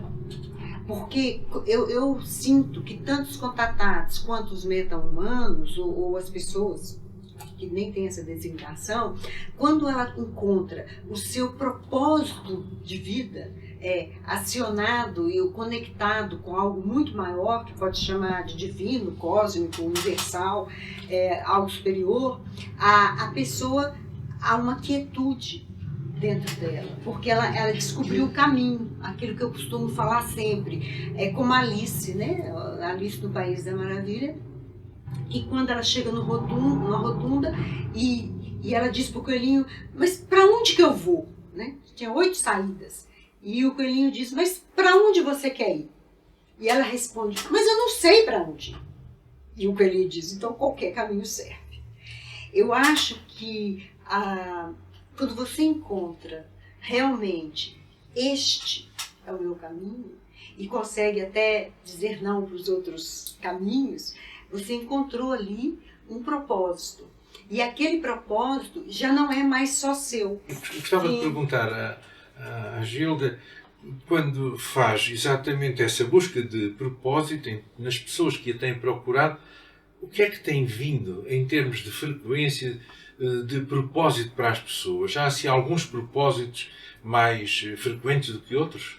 B: Porque eu sinto que tanto os contatados quanto os meta-humanos, ou as pessoas que nem tem essa designação, quando ela encontra o seu propósito de vida acionado e conectado com algo muito maior, que pode chamar de divino, cósmico, universal, algo superior, a pessoa há uma quietude dentro dela, porque ela descobriu o caminho, aquilo que eu costumo falar sempre, como Alice, né? Alice no País da Maravilha, que quando ela chega numa rotunda e ela diz para o coelhinho, mas para onde que eu vou? Né? Tinha 8 saídas. E o coelhinho diz, mas para onde você quer ir? E ela responde, mas eu não sei para onde ir. E o coelhinho diz, então qualquer caminho serve. Eu acho que quando você encontra realmente este é o meu caminho e consegue até dizer não para os outros caminhos, você encontrou ali um propósito. E aquele propósito já não é mais só seu.
C: Eu gostava de perguntar à Gilda, quando faz exatamente essa busca de propósito nas pessoas que a têm procurado, o que é que tem vindo em termos de frequência de propósito para as pessoas? Há assim alguns propósitos mais frequentes do que outros?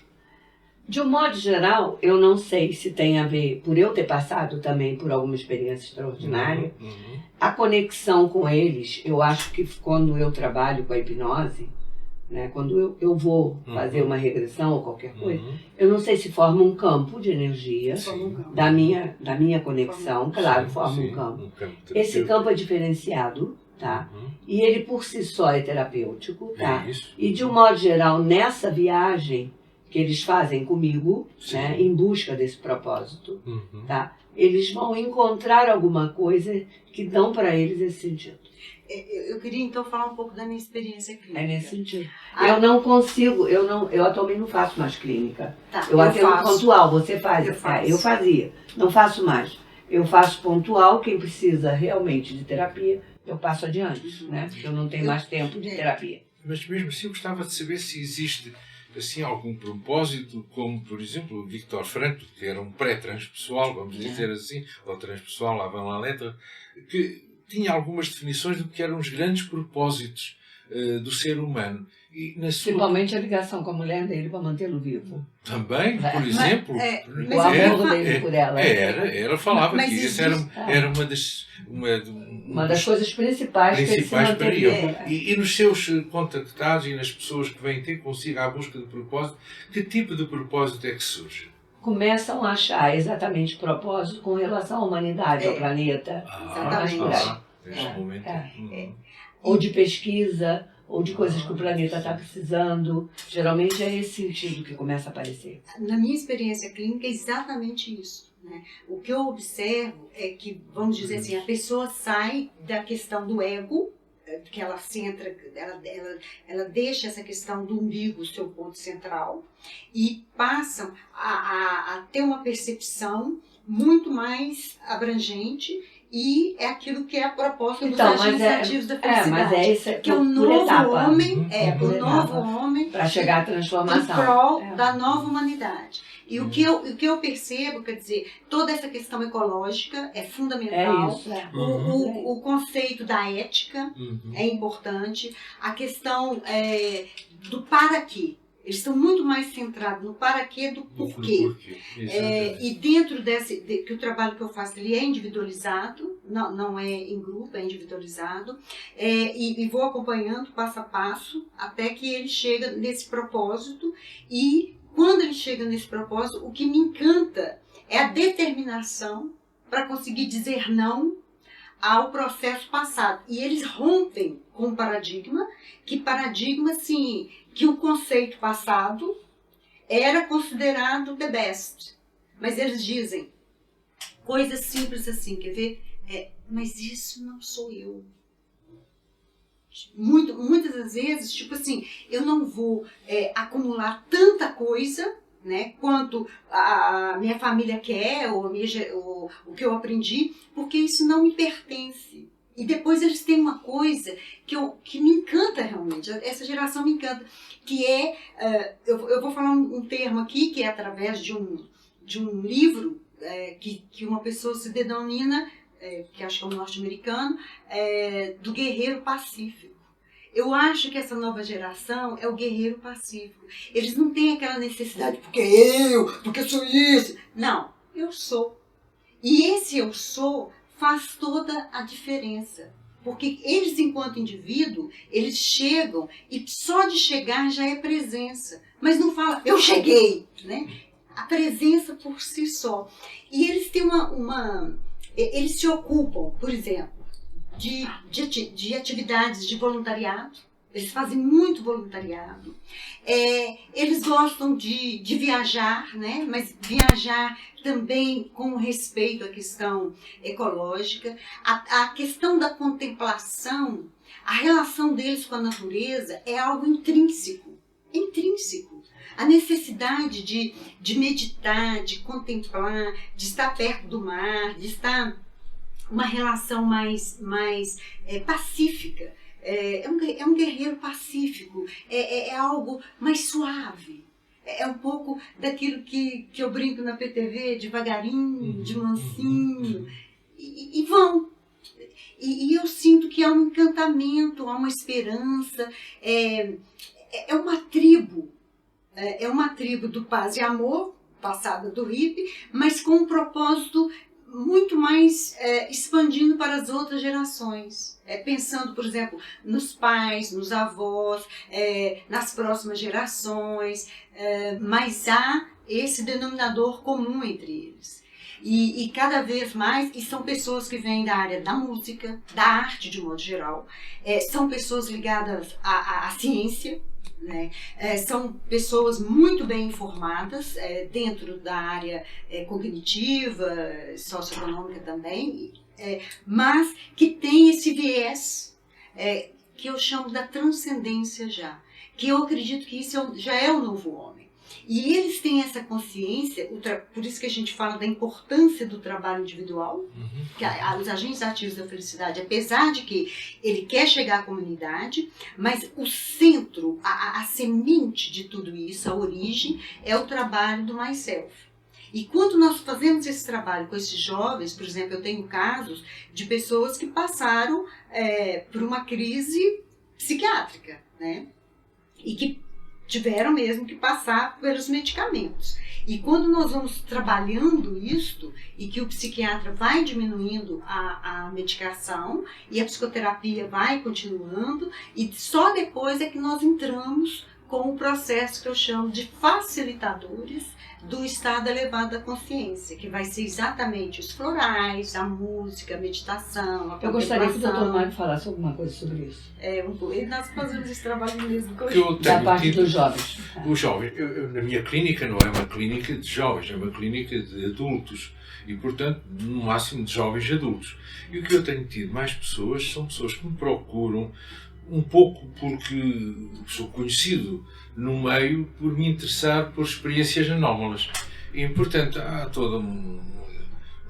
D: De um modo geral, eu não sei se tem a ver, por eu ter passado também por alguma experiência extraordinária, a conexão com eles, eu acho que quando eu trabalho com a hipnose, né, quando eu vou fazer uma regressão ou qualquer coisa, eu não sei se forma um campo de energia da minha conexão, claro, forma um campo. Esse campo é diferenciado, tá? E ele por si só é terapêutico, tá? E de um modo geral, nessa viagem que eles fazem comigo, né, em busca desse propósito, tá? Eles vão encontrar alguma coisa que dão para eles esse sentido.
B: Eu queria então falar um pouco da minha experiência clínica.
D: É nesse sentido. Eu não consigo, eu atualmente não faço mais clínica.
B: Tá,
D: eu atendo pontual, você faz? Eu fazia, não faço mais. Eu faço pontual, quem precisa realmente de terapia, eu passo adiante, né? Porque eu não tenho mais tempo de terapia.
C: Mas mesmo assim eu gostava de saber se existe assim algum propósito, como por exemplo o Viktor Frankl, que era um pré-transpessoal, vamos dizer assim, ou transpessoal, lá vão a letra, que tinha algumas definições do que eram os grandes propósitos do ser humano. E na sua...
D: Principalmente a ligação com a mulher dele para mantê-lo vivo.
C: Também, por exemplo,
D: o amor dele por ela.
C: Falava que isso era uma das coisas principais para ele. E nos seus contactados e nas pessoas que vêm ter consigo à busca de propósito, que tipo de propósito é que surge?
D: Começam a achar exatamente propósito com relação à humanidade, ao planeta. Ou de pesquisa, ou de coisas que o planeta está precisando. Geralmente é esse sentido que começa a aparecer.
B: Na minha experiência clínica é exatamente isso. Né? O que eu observo é que, vamos dizer assim, a pessoa sai da questão do ego, que ela centra, ela deixa essa questão do umbigo, seu ponto central, e passam a ter uma percepção muito mais abrangente e é aquilo que é a proposta dos
D: Então,
B: agentes ativos da felicidade.
D: mas é esse,
B: que é o
D: por
B: novo
D: etapa.
B: homem,
D: Por
B: o novo
D: etapa.
B: homem
D: Para chegar à
B: em
D: transformação.
B: prol da nova humanidade. E o que eu percebo, quer dizer, toda essa questão ecológica é fundamental.
D: É isso.
B: O conceito da ética é importante. A questão do para quê. Eles estão muito mais centrados no para quê do porquê. E dentro que o trabalho que eu faço ele é individualizado, não é em grupo, é individualizado. E vou acompanhando passo a passo até que ele chega nesse propósito. E quando ele chega nesse propósito, o que me encanta é a determinação para conseguir dizer não ao processo passado. E eles rompem com o paradigma, sim, que o conceito passado era considerado the best. Mas eles dizem coisas simples assim, quer ver? Mas isso não sou eu. Muitas das vezes, tipo assim, eu não vou acumular tanta coisa, né, quanto a minha família quer, ou o que eu aprendi, porque isso não me pertence. E depois eles têm uma coisa que me encanta realmente, essa geração me encanta, que eu vou falar um termo aqui, que é através de um livro que uma pessoa se denomina, que acho que é um norte-americano, do guerreiro pacífico. Eu acho que essa nova geração é o guerreiro pacífico. Eles não têm aquela necessidade, porque sou isso. Não, eu sou. E esse eu sou faz toda a diferença. Porque eles, enquanto indivíduo, eles chegam e só de chegar já é presença. Mas não fala, eu cheguei, né? A presença por si só. E eles têm eles se ocupam, por exemplo, de atividades de voluntariado. Eles fazem muito voluntariado. Eles gostam de viajar, né? Mas viajar também com respeito à questão ecológica. A questão da contemplação, a relação deles com a natureza é algo intrínseco. Intrínseco. A necessidade de meditar, de contemplar, de estar perto do mar, de estar uma relação mais pacífica. É um guerreiro pacífico, é algo mais suave. É um pouco daquilo que eu brinco na PTV, devagarinho, de mansinho, e vão. E eu sinto que há um encantamento, há uma esperança, é uma tribo. É uma tribo do paz e amor, passada do hippie, mas com um propósito muito mais expandindo para as outras gerações. Pensando, por exemplo, nos pais, nos avós, nas próximas gerações, mas há esse denominador comum entre eles. E cada vez mais, e são pessoas que vêm da área da música, da arte de modo geral, são pessoas ligadas à ciência, né? São pessoas muito bem informadas dentro da área cognitiva, socioeconômica também, mas que tem esse viés que eu chamo da transcendência já, que eu acredito que isso já é o novo homem. E eles têm essa consciência, por isso que a gente fala da importância do trabalho individual, que os agentes ativos da felicidade, apesar de que ele quer chegar à comunidade, mas o centro, a semente de tudo isso, a origem, é o trabalho do myself. E quando nós fazemos esse trabalho com esses jovens, por exemplo, eu tenho casos de pessoas que passaram por uma crise psiquiátrica, né? E que tiveram mesmo que passar pelos medicamentos. E quando nós vamos trabalhando isto, e que o psiquiatra vai diminuindo a medicação, e a psicoterapia vai continuando, e só depois é que nós entramos com o processo que eu chamo de facilitadores do estado elevado da consciência, que vai ser exatamente os florais, a música, a meditação, a
D: Eu gostaria que o Dr. Mário falasse alguma coisa sobre isso.
B: Nós fazemos esse trabalho mesmo
D: da parte dos jovens.
C: Os jovens. Na minha clínica não é uma clínica de jovens, é uma clínica de adultos. E, portanto, no máximo de jovens adultos. E o que eu tenho tido mais pessoas são pessoas que me procuram um pouco porque sou conhecido no meio por me interessar por experiências anómalas. E, portanto, há toda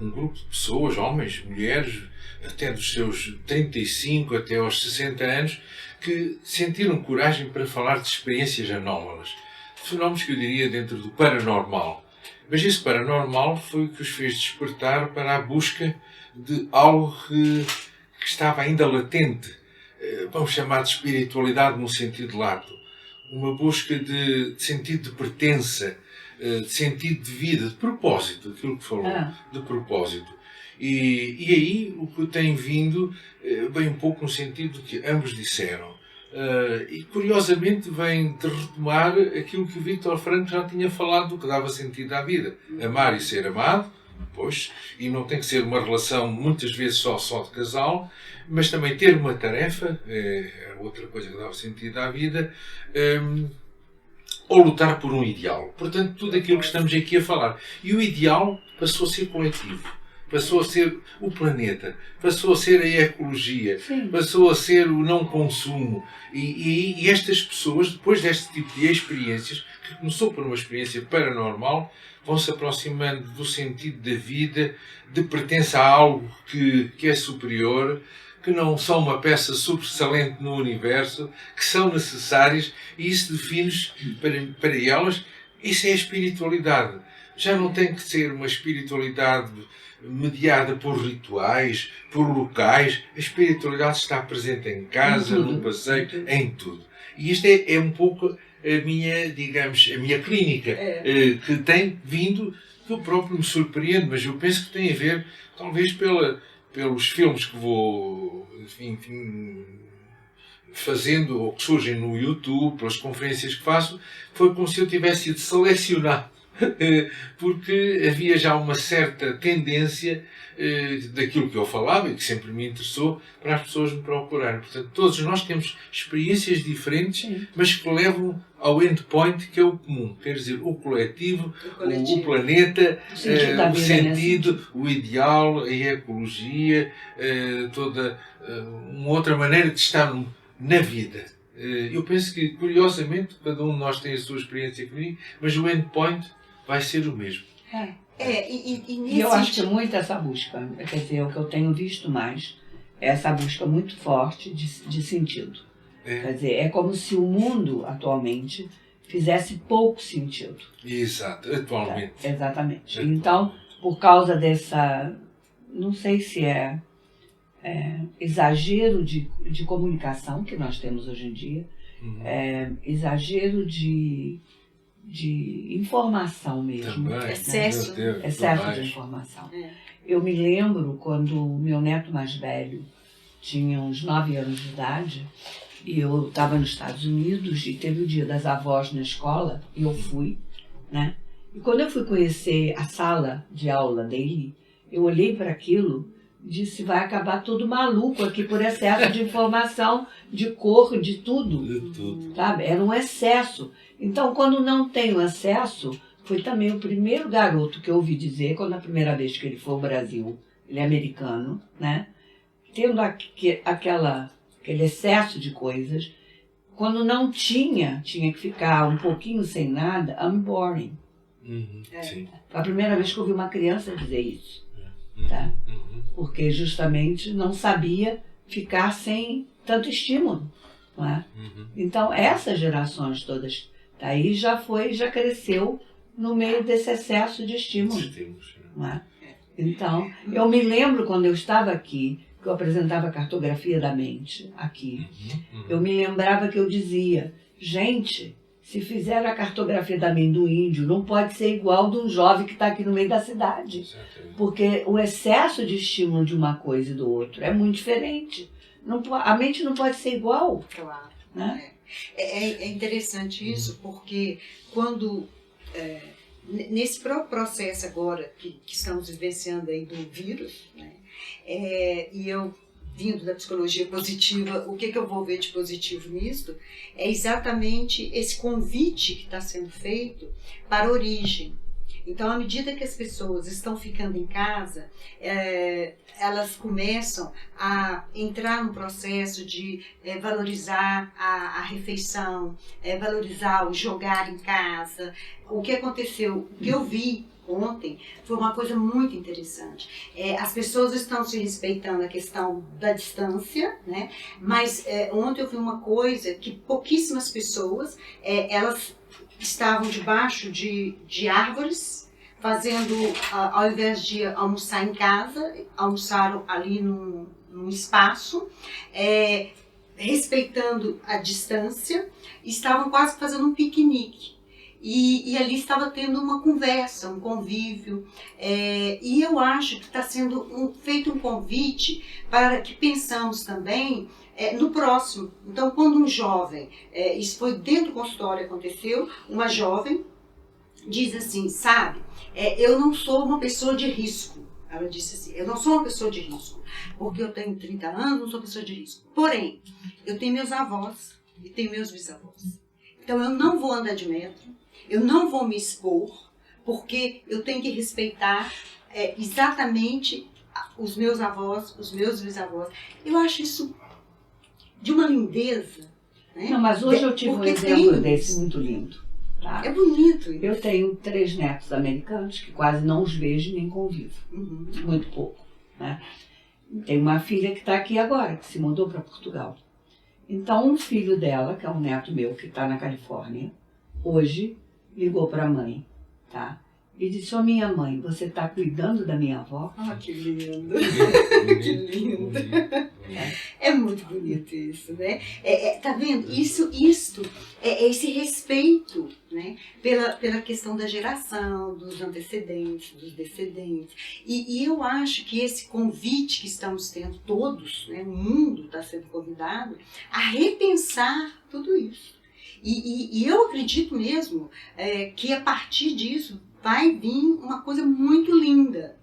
C: um grupo de pessoas, homens, mulheres, até dos seus 35 até aos 60 anos, que sentiram coragem para falar de experiências anómalas. Fenómenos que eu diria dentro do paranormal. Mas esse paranormal foi o que os fez despertar para a busca de algo que estava ainda latente. Vamos chamar de espiritualidade no sentido lato. Uma busca de sentido de pertença, de sentido de vida, de propósito, aquilo que falou, de propósito. E aí o que tem vindo vem um pouco no sentido que ambos disseram. E curiosamente vem de retomar aquilo que o Vítor Franco já tinha falado do que dava sentido à vida. Amar e ser amado, pois, e não tem que ser uma relação muitas vezes só de casal, mas também ter uma tarefa, é outra coisa que dava sentido à vida, ou lutar por um ideal. Portanto, tudo aquilo que estamos aqui a falar. E o ideal passou a ser coletivo, passou a ser o planeta, passou a ser a ecologia, passou a ser o não consumo. E estas pessoas, depois deste tipo de experiências, que começou por uma experiência paranormal, vão se aproximando do sentido da vida, de pertença a algo que é superior, que não são uma peça sobressalente no universo, que são necessárias, e isso define-os para elas. Isso é a espiritualidade. Já não tem que ser uma espiritualidade mediada por rituais, por locais. A espiritualidade está presente em casa, no passeio, em tudo. E isto é um pouco a minha, digamos, a minha clínica, que tem vindo, que eu próprio me surpreendo, mas eu penso que tem a ver, talvez, pelos filmes que vou, enfim, fazendo, ou que surgem no YouTube, pelas conferências que faço. Foi como se eu tivesse ido selecionar, porque havia já uma certa tendência daquilo que eu falava e que sempre me interessou, para as pessoas me procurarem. Portanto, todos nós temos experiências diferentes, mas que levam ao endpoint, que é o comum, quer dizer, o coletivo, o planeta, o sentido, o ideal, a ecologia, toda uma outra maneira de estar na vida. Eu penso que, curiosamente, cada um de nós tem a sua experiência comigo, mas o endpoint vai ser o mesmo.
D: E eu acho que é muito essa busca, quer dizer, o que eu tenho visto mais é essa busca muito forte de sentido. Quer dizer, é como se o mundo, atualmente, fizesse pouco sentido.
C: Exato, atualmente.
D: Exatamente. Então, por causa dessa, não sei se é exagero de comunicação que nós temos hoje em dia, exagero de informação mesmo.
C: Também,
B: excesso
D: de informação. Eu me lembro quando o meu neto mais velho tinha uns 9 anos de idade, e eu estava nos Estados Unidos e teve o Dia das Avós na escola, e eu fui, né? E quando eu fui conhecer a sala de aula dele, eu olhei para aquilo e disse, vai acabar tudo maluco aqui por excesso de informação, de cor, de tudo.
C: De tudo.
D: Sabe? Era um excesso. Então, quando não tenho acesso, foi também o primeiro garoto que eu ouvi dizer, quando a primeira vez que ele foi ao Brasil, ele é americano, né? Tendo aquele excesso de coisas, quando não tinha que ficar um pouquinho sem nada, I'm boring.
C: Sim.
D: Foi a primeira vez que eu ouvi uma criança dizer isso. Tá? Porque justamente não sabia ficar sem tanto estímulo. Não é? Então, essas gerações todas daí já cresceu no meio desse excesso de estímulo. Não é? Então, eu me lembro quando eu estava aqui, que eu apresentava a cartografia da mente aqui, eu me lembrava que eu dizia, gente, se fizer a cartografia da mente do índio, não pode ser igual de um jovem que está aqui no meio da cidade. Porque o excesso de estímulo de uma coisa e do outro é muito diferente. A mente não pode ser igual.
B: Claro.
D: Né?
B: É interessante isso, porque quando, nesse próprio processo agora que estamos vivenciando aí do vírus, né, e eu vindo da psicologia positiva, o que eu vou ver de positivo nisso é exatamente esse convite que está sendo feito para a origem. Então, à medida que as pessoas estão ficando em casa, elas começam a entrar no processo de valorizar a refeição, valorizar o jogar em casa. O que aconteceu, o que eu vi ontem foi uma coisa muito interessante. As pessoas estão se respeitando a questão da distância, né? Mas ontem eu vi uma coisa que pouquíssimas pessoas, elas estavam debaixo de árvores, fazendo, ao invés de almoçar em casa, almoçaram ali num espaço, respeitando a distância, estavam quase fazendo um piquenique. E ali estava tendo uma conversa, um convívio, e eu acho que está sendo feito um convite para que pensamos também no próximo. Então, quando um jovem, isso foi dentro do consultório, aconteceu, uma jovem diz assim, sabe, eu não sou uma pessoa de risco. Ela disse assim, eu não sou uma pessoa de risco, porque eu tenho 30 anos, não sou pessoa de risco. Porém, eu tenho meus avós e tenho meus bisavós. Então, eu não vou andar de metro, eu não vou me expor, porque eu tenho que respeitar exatamente os meus avós, os meus bisavós. Eu acho isso de uma lindeza. Né?
D: Não, mas hoje eu tive um exemplo desse muito lindo. Tá?
B: É bonito isso.
D: Eu tenho 3 netos americanos que quase não os vejo nem convivo.
B: Uhum.
D: Muito pouco. Né? Tem uma filha que está aqui agora, que se mudou para Portugal. Então, um filho dela, que é um neto meu, que está na Califórnia, hoje ligou para a mãe, tá? E disse, ô minha mãe, você está cuidando da minha avó?
B: Ah, que lindo. Que lindo. É muito bonito isso, né? Tá vendo? Isto é esse respeito, né? Pela questão da geração, dos antecedentes, dos descendentes. E eu acho que esse convite que estamos tendo todos, né? O mundo está sendo convidado a repensar tudo isso. E eu acredito mesmo que a partir disso vai vir uma coisa muito linda,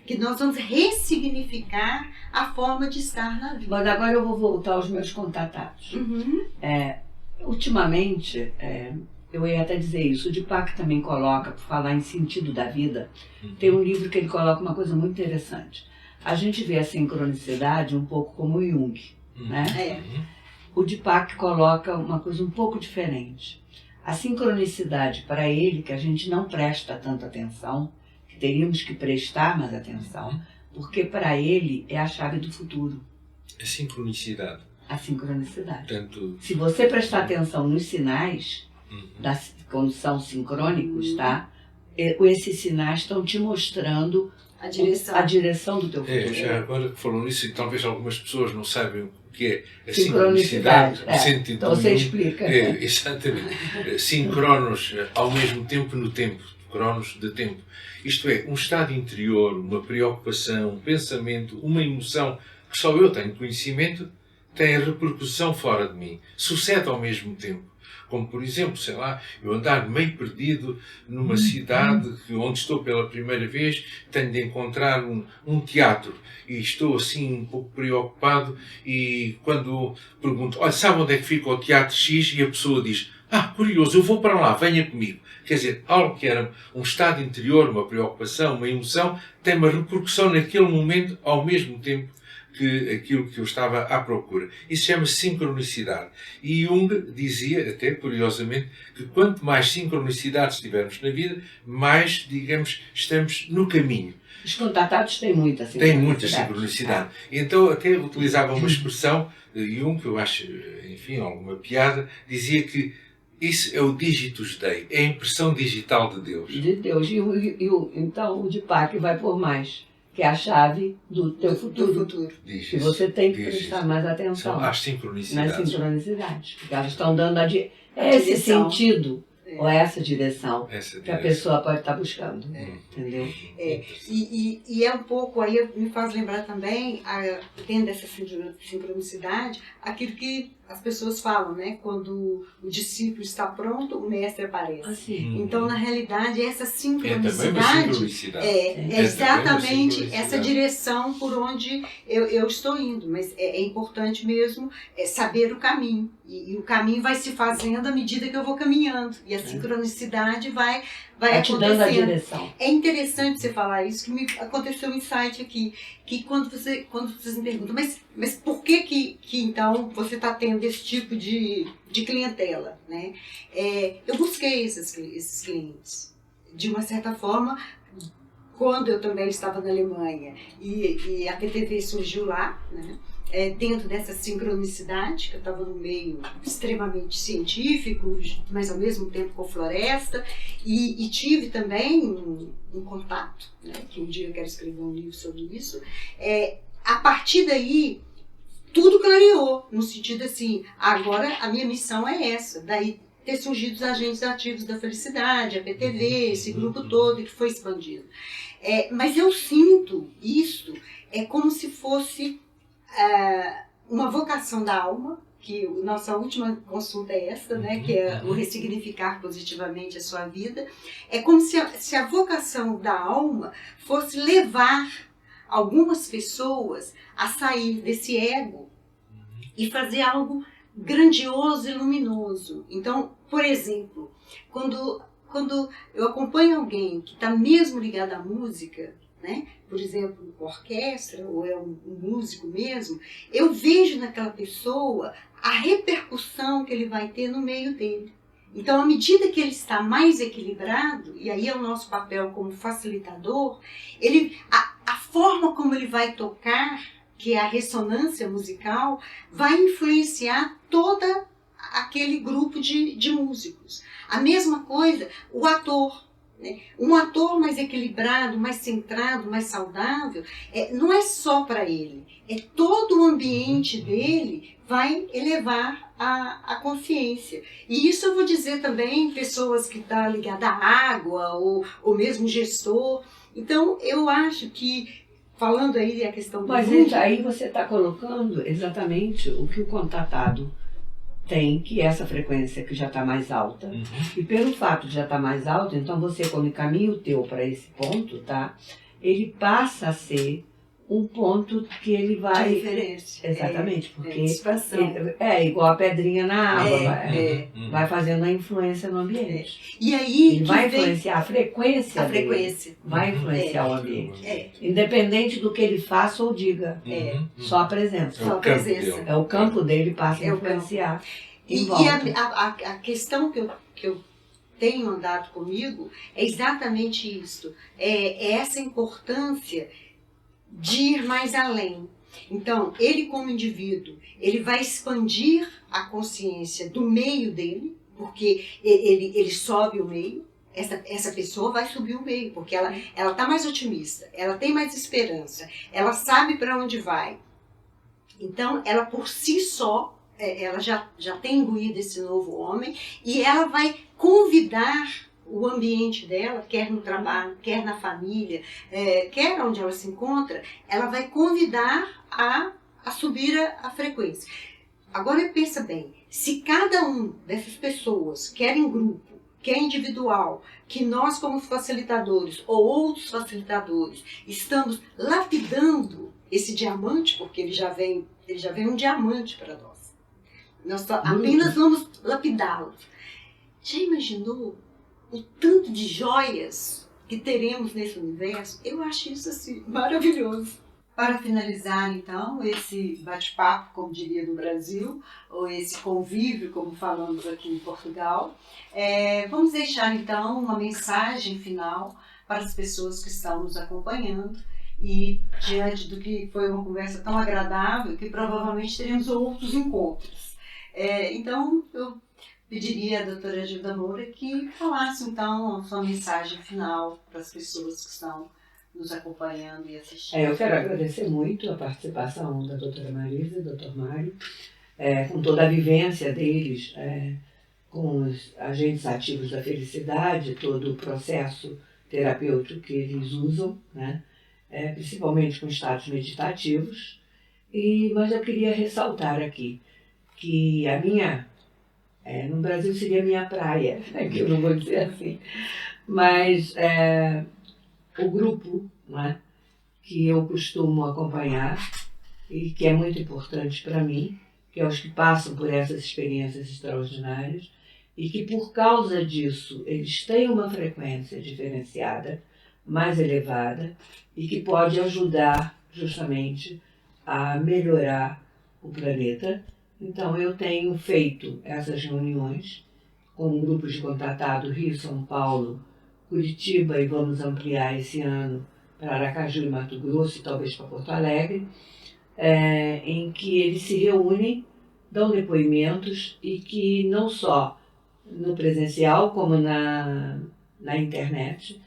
B: que nós vamos ressignificar a forma de estar na vida.
D: Mas agora eu vou voltar aos meus contatados.
B: Uhum.
D: Ultimamente, eu ia até dizer isso, o Deepak também coloca, por falar em sentido da vida, tem um livro que ele coloca uma coisa muito interessante. A gente vê a sincronicidade um pouco como o Jung, né? O Deepak coloca uma coisa um pouco diferente. A sincronicidade, para ele, que a gente não presta tanta atenção, que teríamos que prestar mais atenção, porque para ele é a chave do futuro.
C: A sincronicidade.
D: A sincronicidade.
C: Portanto,
D: se você prestar atenção nos sinais, quando são sincrônicos, tá? Esses sinais estão te mostrando a direção do teu futuro.
C: Já agora que falou nisso, e talvez algumas pessoas não saibam o que é a sincronicidade. No sentido
D: então você explica.
C: Exatamente. Sincronos ao mesmo tempo no tempo. Cronos de tempo. Isto é, um estado interior, uma preocupação, um pensamento, uma emoção que só eu tenho conhecimento, tem a repercussão fora de mim. Sucede ao mesmo tempo. Como, por exemplo, sei lá, eu andar meio perdido numa cidade onde estou pela primeira vez, tenho de encontrar um teatro e estou assim um pouco preocupado e quando pergunto, olha, sabe onde é que fica o Teatro X? E a pessoa diz, curioso, eu vou para lá, venha comigo. Quer dizer, algo que era um estado interior, uma preocupação, uma emoção, tem uma repercussão naquele momento ao mesmo tempo que aquilo que eu estava à procura. Isso chama-se sincronicidade. E Jung dizia, até curiosamente, que quanto mais sincronicidades tivermos na vida, mais, digamos, estamos no caminho.
D: Os contatados têm muita sincronicidade.
C: Têm muita sincronicidade. Então, até utilizava uma expressão, Jung, que eu acho, enfim, alguma piada, dizia que isso é o Digitus Dei, é a impressão digital de Deus.
D: De Deus. Então, o Deepak vai por mais, que é a chave do teu futuro. Que você tem que prestar mais atenção.
C: São as sincronicidades.
D: Nas sincronicidades. Porque elas estão dando esse sentido, ou essa direção, que a pessoa pode estar buscando. Entendeu?
B: E é um pouco, aí me faz lembrar também, dentro dessa sincronicidade, aquilo que as pessoas falam, né? Quando o discípulo está pronto, o mestre aparece.
D: Assim.
B: Então, na realidade, essa sincronicidade é exatamente essa direção por onde eu estou indo. Mas é importante mesmo saber o caminho. E o caminho vai se fazendo à medida que eu vou caminhando. E a sincronicidade vai
D: te dando a direção.
B: É interessante você falar isso, que me aconteceu um insight aqui, que quando vocês me perguntam, mas por que então você está tendo esse tipo de clientela, né? Eu busquei esses clientes, de uma certa forma, quando eu também estava na Alemanha e a PTV surgiu lá, né? Dentro dessa sincronicidade, que eu estava no meio extremamente científico, mas ao mesmo tempo com floresta, e tive também um contato, né? Que um dia eu quero escrever um livro sobre isso. A partir daí, tudo clareou, no sentido assim, agora a minha missão é essa, daí ter surgido os agentes ativos da felicidade, a PTV, esse grupo todo que foi expandido. Mas eu sinto isso, como se fosse uma vocação da alma, que nossa última consulta é essa, né, que é o ressignificar positivamente a sua vida. É como se a vocação da alma fosse levar algumas pessoas a sair desse ego e fazer algo grandioso e luminoso. Então, por exemplo, quando eu acompanho alguém que está mesmo ligado à música, né? Por exemplo, orquestra, ou é um músico mesmo, eu vejo naquela pessoa a repercussão que ele vai ter no meio dele. Então, à medida que ele está mais equilibrado, e aí é o nosso papel como facilitador, a forma como ele vai tocar, que é a ressonância musical, vai influenciar todo aquele grupo de músicos. A mesma coisa, o ator. Um ator mais equilibrado, mais centrado, mais saudável, não é só para ele, todo o ambiente dele vai elevar a consciência. E isso eu vou dizer também pessoas que estão ligadas à água, ou mesmo gestor. Então, eu acho que, falando aí da questão do
D: Mas
B: mundo,
D: aí você está colocando exatamente o que o contatado tem, que é essa frequência que já está mais alta. E pelo fato de já estar mais alta, então você, quando encaminha o teu para esse ponto, tá? Ele passa a ser um ponto que ele vai...
B: de referência.
D: Exatamente, porque
B: expansão.
D: é igual a pedrinha na água, vai fazendo a influência no ambiente.
B: E aí
D: ele vai influenciar a frequência dele, vai influenciar o ambiente. Independente do que ele faça ou diga, só a presença.
B: Só a presença.
D: É o campo dele passa a influenciar.
B: E a questão que eu tenho andado comigo é exatamente isso. É essa importância de ir mais além. Então, ele como indivíduo, ele vai expandir a consciência do meio dele, porque ele sobe o meio. Essa pessoa vai subir o meio, porque ela está mais otimista, ela tem mais esperança, ela sabe para onde vai. Então, ela por si só, ela já tem imbuído esse novo homem, e ela vai convidar o ambiente dela, quer no trabalho, quer na família, quer onde ela se encontra, ela vai convidar a subir a frequência. Agora pensa bem, se cada um dessas pessoas, quer em grupo, quer individual, que nós como facilitadores ou outros facilitadores estamos lapidando esse diamante, porque ele já vem um diamante para nós. Nós apenas vamos lapidá-lo. Já imaginou o tanto de joias que teremos nesse universo? Eu acho isso assim maravilhoso. Para finalizar, então, esse bate-papo, como diria no Brasil, ou esse convívio, como falamos aqui em Portugal, vamos deixar, então, uma mensagem final para as pessoas que estão nos acompanhando e, diante do que foi uma conversa tão agradável, que provavelmente teremos outros encontros. Então, eu pediria à doutora Gilda Moura que falasse, então, a sua mensagem final para as pessoas que estão nos acompanhando e assistindo.
D: Eu quero agradecer muito a participação da doutora Marisa e do doutor Mário, com toda a vivência deles, com os agentes ativos da felicidade, todo o processo terapêutico que eles usam, né? Principalmente com estados meditativos. Mas eu queria ressaltar aqui que a minha... no Brasil seria minha praia, que eu não vou dizer assim, mas o grupo, né, que eu costumo acompanhar e que é muito importante para mim, que é os que passam por essas experiências extraordinárias e que por causa disso eles têm uma frequência diferenciada, mais elevada e que pode ajudar justamente a melhorar o planeta. Então, eu tenho feito essas reuniões com grupos de contatado Rio, São Paulo, Curitiba e vamos ampliar esse ano para Aracaju e Mato Grosso e talvez para Porto Alegre, em que eles se reúnem, dão depoimentos e que não só no presencial como na internet,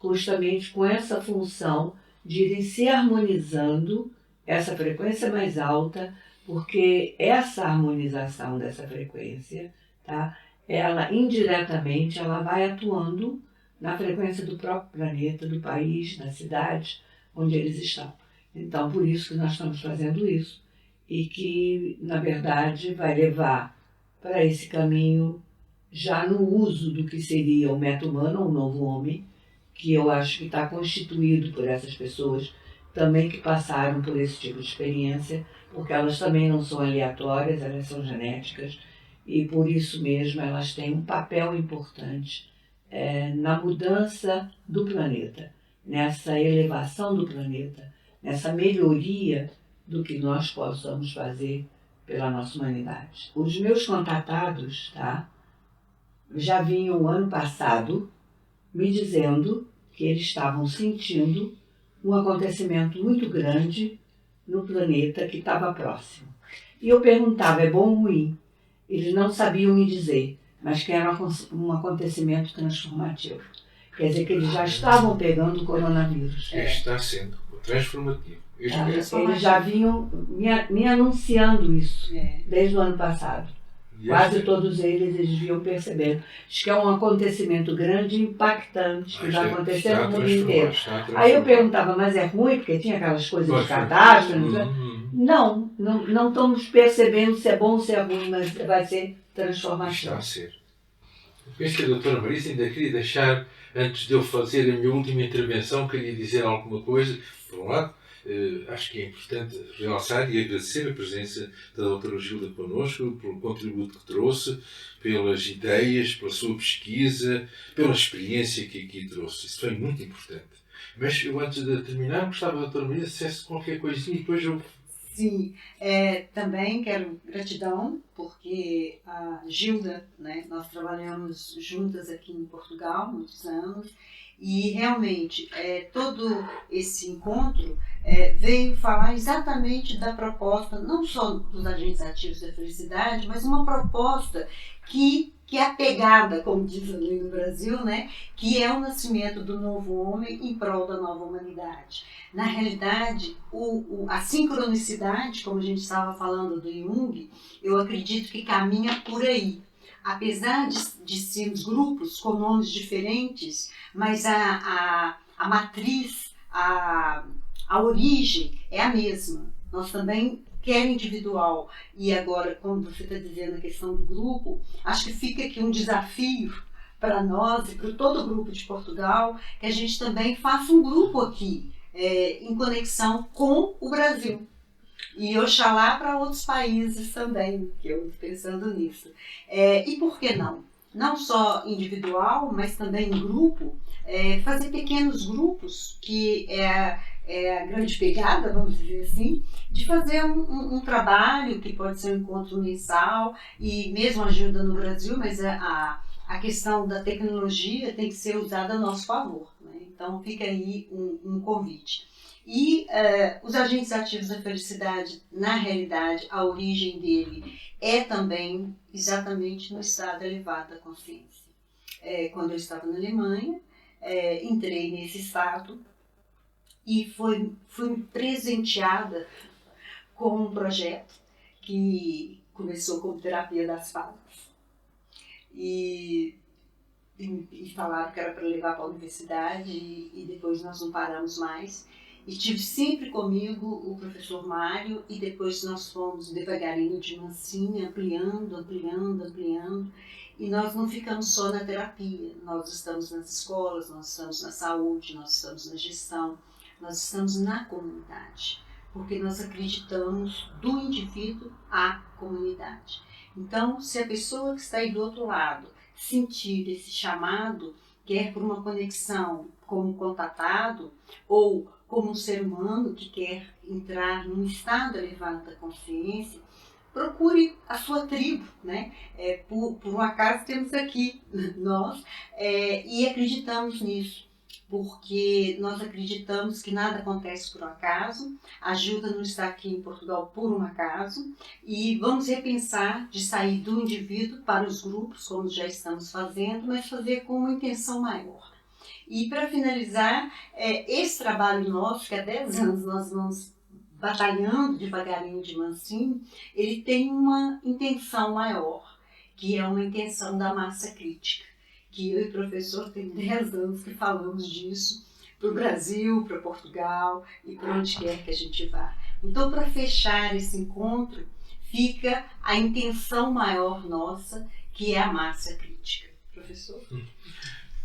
D: justamente com essa função de irem se harmonizando essa frequência mais alta, porque essa harmonização dessa frequência, tá, ela indiretamente ela vai atuando na frequência do próprio planeta, do país, da cidade onde eles estão. Então, por isso que nós estamos fazendo isso e que, na verdade, vai levar para esse caminho já no uso do que seria o meta-humano, ou o novo homem, que eu acho que está constituído por essas pessoas também que passaram por esse tipo de experiência, porque elas também não são aleatórias, elas são genéticas, e por isso mesmo elas têm um papel importante na mudança do planeta, nessa elevação do planeta, nessa melhoria do que nós possamos fazer pela nossa humanidade. Os meus contatados, tá, já vinham ano passado me dizendo que eles estavam sentindo um acontecimento muito grande no planeta que estava próximo. E eu perguntava, é bom ou ruim? Eles não sabiam me dizer, mas que era um acontecimento transformativo. Quer dizer que eles já estavam pegando o coronavírus.
C: Está sendo transformativo.
D: Eles já vinham me anunciando isso desde o ano passado. Quase todos eles vinham percebendo. Acho que é um acontecimento grande e impactante que vai acontecer no mundo inteiro. Aí eu perguntava, mas é ruim? Porque tinha aquelas coisas de catástrofe. Não estamos percebendo se é bom ou se é ruim, mas vai ser transformação.
C: Está a ser. Eu penso que a doutora Marisa ainda queria deixar, antes de eu fazer a minha última intervenção, queria dizer alguma coisa. Por um lado, acho que é importante realçar e agradecer a presença da doutora Gilda connosco, pelo contributo que trouxe, pelas ideias, pela sua pesquisa, pela experiência que aqui trouxe. Isso foi muito importante. Mas eu, antes de terminar, gostava da doutora Marisa dissesse qualquer coisinha e depois eu...
B: Sim, também quero gratidão, porque a Gilda, né, nós trabalhamos juntas aqui em Portugal há muitos anos, e realmente todo esse encontro veio falar exatamente da proposta, não só dos agentes ativos da felicidade, mas uma proposta que é apegada, como diz ali no Brasil, né, que é o nascimento do novo homem em prol da nova humanidade. Na realidade, a sincronicidade, como a gente estava falando do Jung, eu acredito que caminha por aí. Apesar de sermos grupos com nomes diferentes, mas a matriz, a origem é a mesma. Nós também, quer individual, e agora, como você está dizendo, a questão do grupo, acho que fica aqui um desafio para nós e para todo o grupo de Portugal, que a gente também faça um grupo aqui, em conexão com o Brasil. E oxalá para outros países também, que eu estou pensando nisso. E por que não? Não só individual, mas também em grupo, fazer pequenos grupos, que é a grande pegada, vamos dizer assim, de fazer um trabalho que pode ser um encontro mensal, e mesmo ajuda no Brasil, mas a questão da tecnologia tem que ser usada a nosso favor, né? Então fica aí um convite. E os agentes ativos da felicidade, na realidade, a origem dele é também exatamente no estado elevado da consciência. Quando eu estava na Alemanha, entrei nesse estado e fui presenteada com um projeto que começou como terapia das falas. E falaram que era para levar para a universidade e depois nós não paramos mais. E tive sempre comigo o professor Mário, e depois nós fomos devagarinho, de mansinho, ampliando. E nós não ficamos só na terapia, nós estamos nas escolas, nós estamos na saúde, nós estamos na gestão, nós estamos na comunidade, porque nós acreditamos do indivíduo à comunidade. Então, se a pessoa que está aí do outro lado sentir esse chamado, quer por uma conexão como contatado, ou como um ser humano que quer entrar num estado elevado da consciência, procure a sua tribo, né? Por um acaso temos aqui nós e acreditamos nisso, porque nós acreditamos que nada acontece por um acaso, a ajuda não está aqui em Portugal por um acaso, e vamos repensar de sair do indivíduo para os grupos, como já estamos fazendo, mas fazer com uma intenção maior. E para finalizar, esse trabalho nosso, que há 10 anos nós vamos batalhando devagarinho de mansinho, ele tem uma intenção maior, que é uma intenção da massa crítica, que eu e o professor tem 10 anos que falamos disso para o Brasil, para Portugal e para onde quer que a gente vá. Então, para fechar esse encontro, fica a intenção maior nossa, que é a massa crítica. Professor?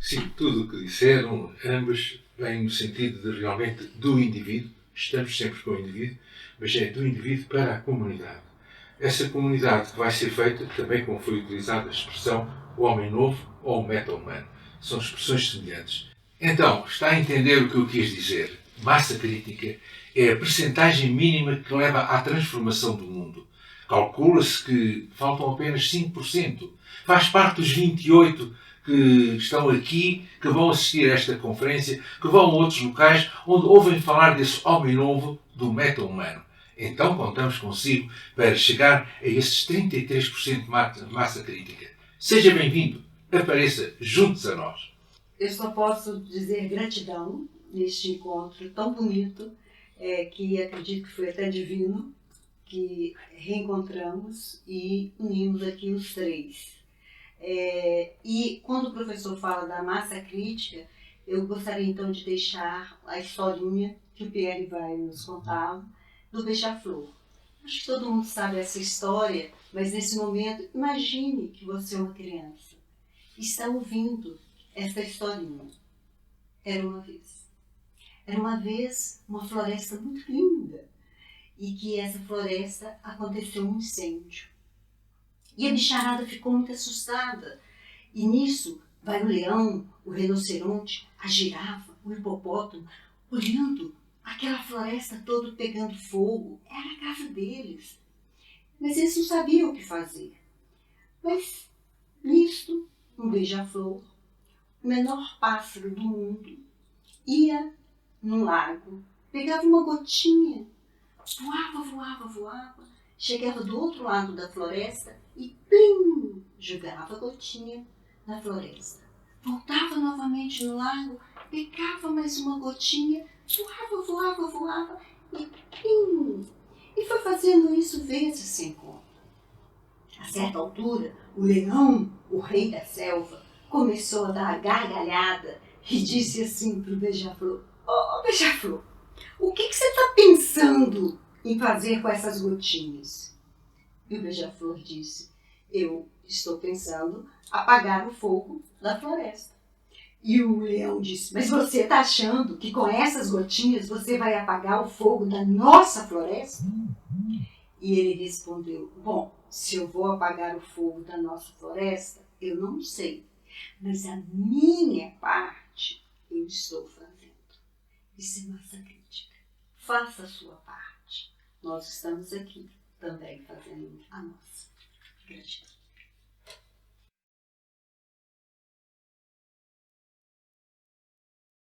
C: Sim, tudo o que disseram, ambas, vem no sentido de realmente do indivíduo. Estamos sempre com o indivíduo, mas é do indivíduo para a comunidade. Essa comunidade que vai ser feita, também como foi utilizada a expressão o homem novo ou o meta-humano. São expressões semelhantes. Então, está a entender o que eu quis dizer? Massa crítica é a percentagem mínima que leva à transformação do mundo. Calcula-se que faltam apenas 5%. Faz parte dos 28% que estão aqui, que vão assistir a esta conferência, que vão a outros locais onde ouvem falar desse homem novo, do meta-humano. Então contamos consigo para chegar a esses 33% de massa crítica. Seja bem-vindo, apareça juntos a nós.
B: Eu só posso dizer gratidão neste encontro tão bonito, que acredito que foi até divino, que reencontramos e unimos aqui os três. E quando o professor fala da massa crítica, eu gostaria então de deixar a historinha que o Pierre vai nos contar do beija-flor. Acho que todo mundo sabe essa história, mas nesse momento, imagine que você é uma criança e está ouvindo essa historinha. Era uma vez uma floresta muito linda e que essa floresta aconteceu um incêndio. E a bicharada ficou muito assustada. E nisso vai o leão, o rinoceronte, a girafa, o hipopótamo, olhando aquela floresta toda pegando fogo. Era a casa deles. Mas eles não sabiam o que fazer. Mas nisso, um beija-flor, o menor pássaro do mundo, ia num lago, pegava uma gotinha, voava, chegava do outro lado da floresta e plim, jogava a gotinha na floresta. Voltava novamente no lago, pegava mais uma gotinha, voava e plim. E foi fazendo isso vezes sem conta. A certa altura, o leão, o rei da selva, começou a dar gargalhada e disse assim para o beija-flor: Ô beija-flor, o que você está pensando em fazer com essas gotinhas? E o beija-flor disse: eu estou pensando apagar o fogo da floresta. E o leão disse: mas você está achando que com essas gotinhas você vai apagar o fogo da nossa floresta? E ele respondeu: bom, se eu vou apagar o fogo da nossa floresta, eu não sei, mas a minha parte eu estou fazendo. Isso é massa crítica. Faça a sua parte. Nós estamos aqui também fazendo a nossa. Gratidão.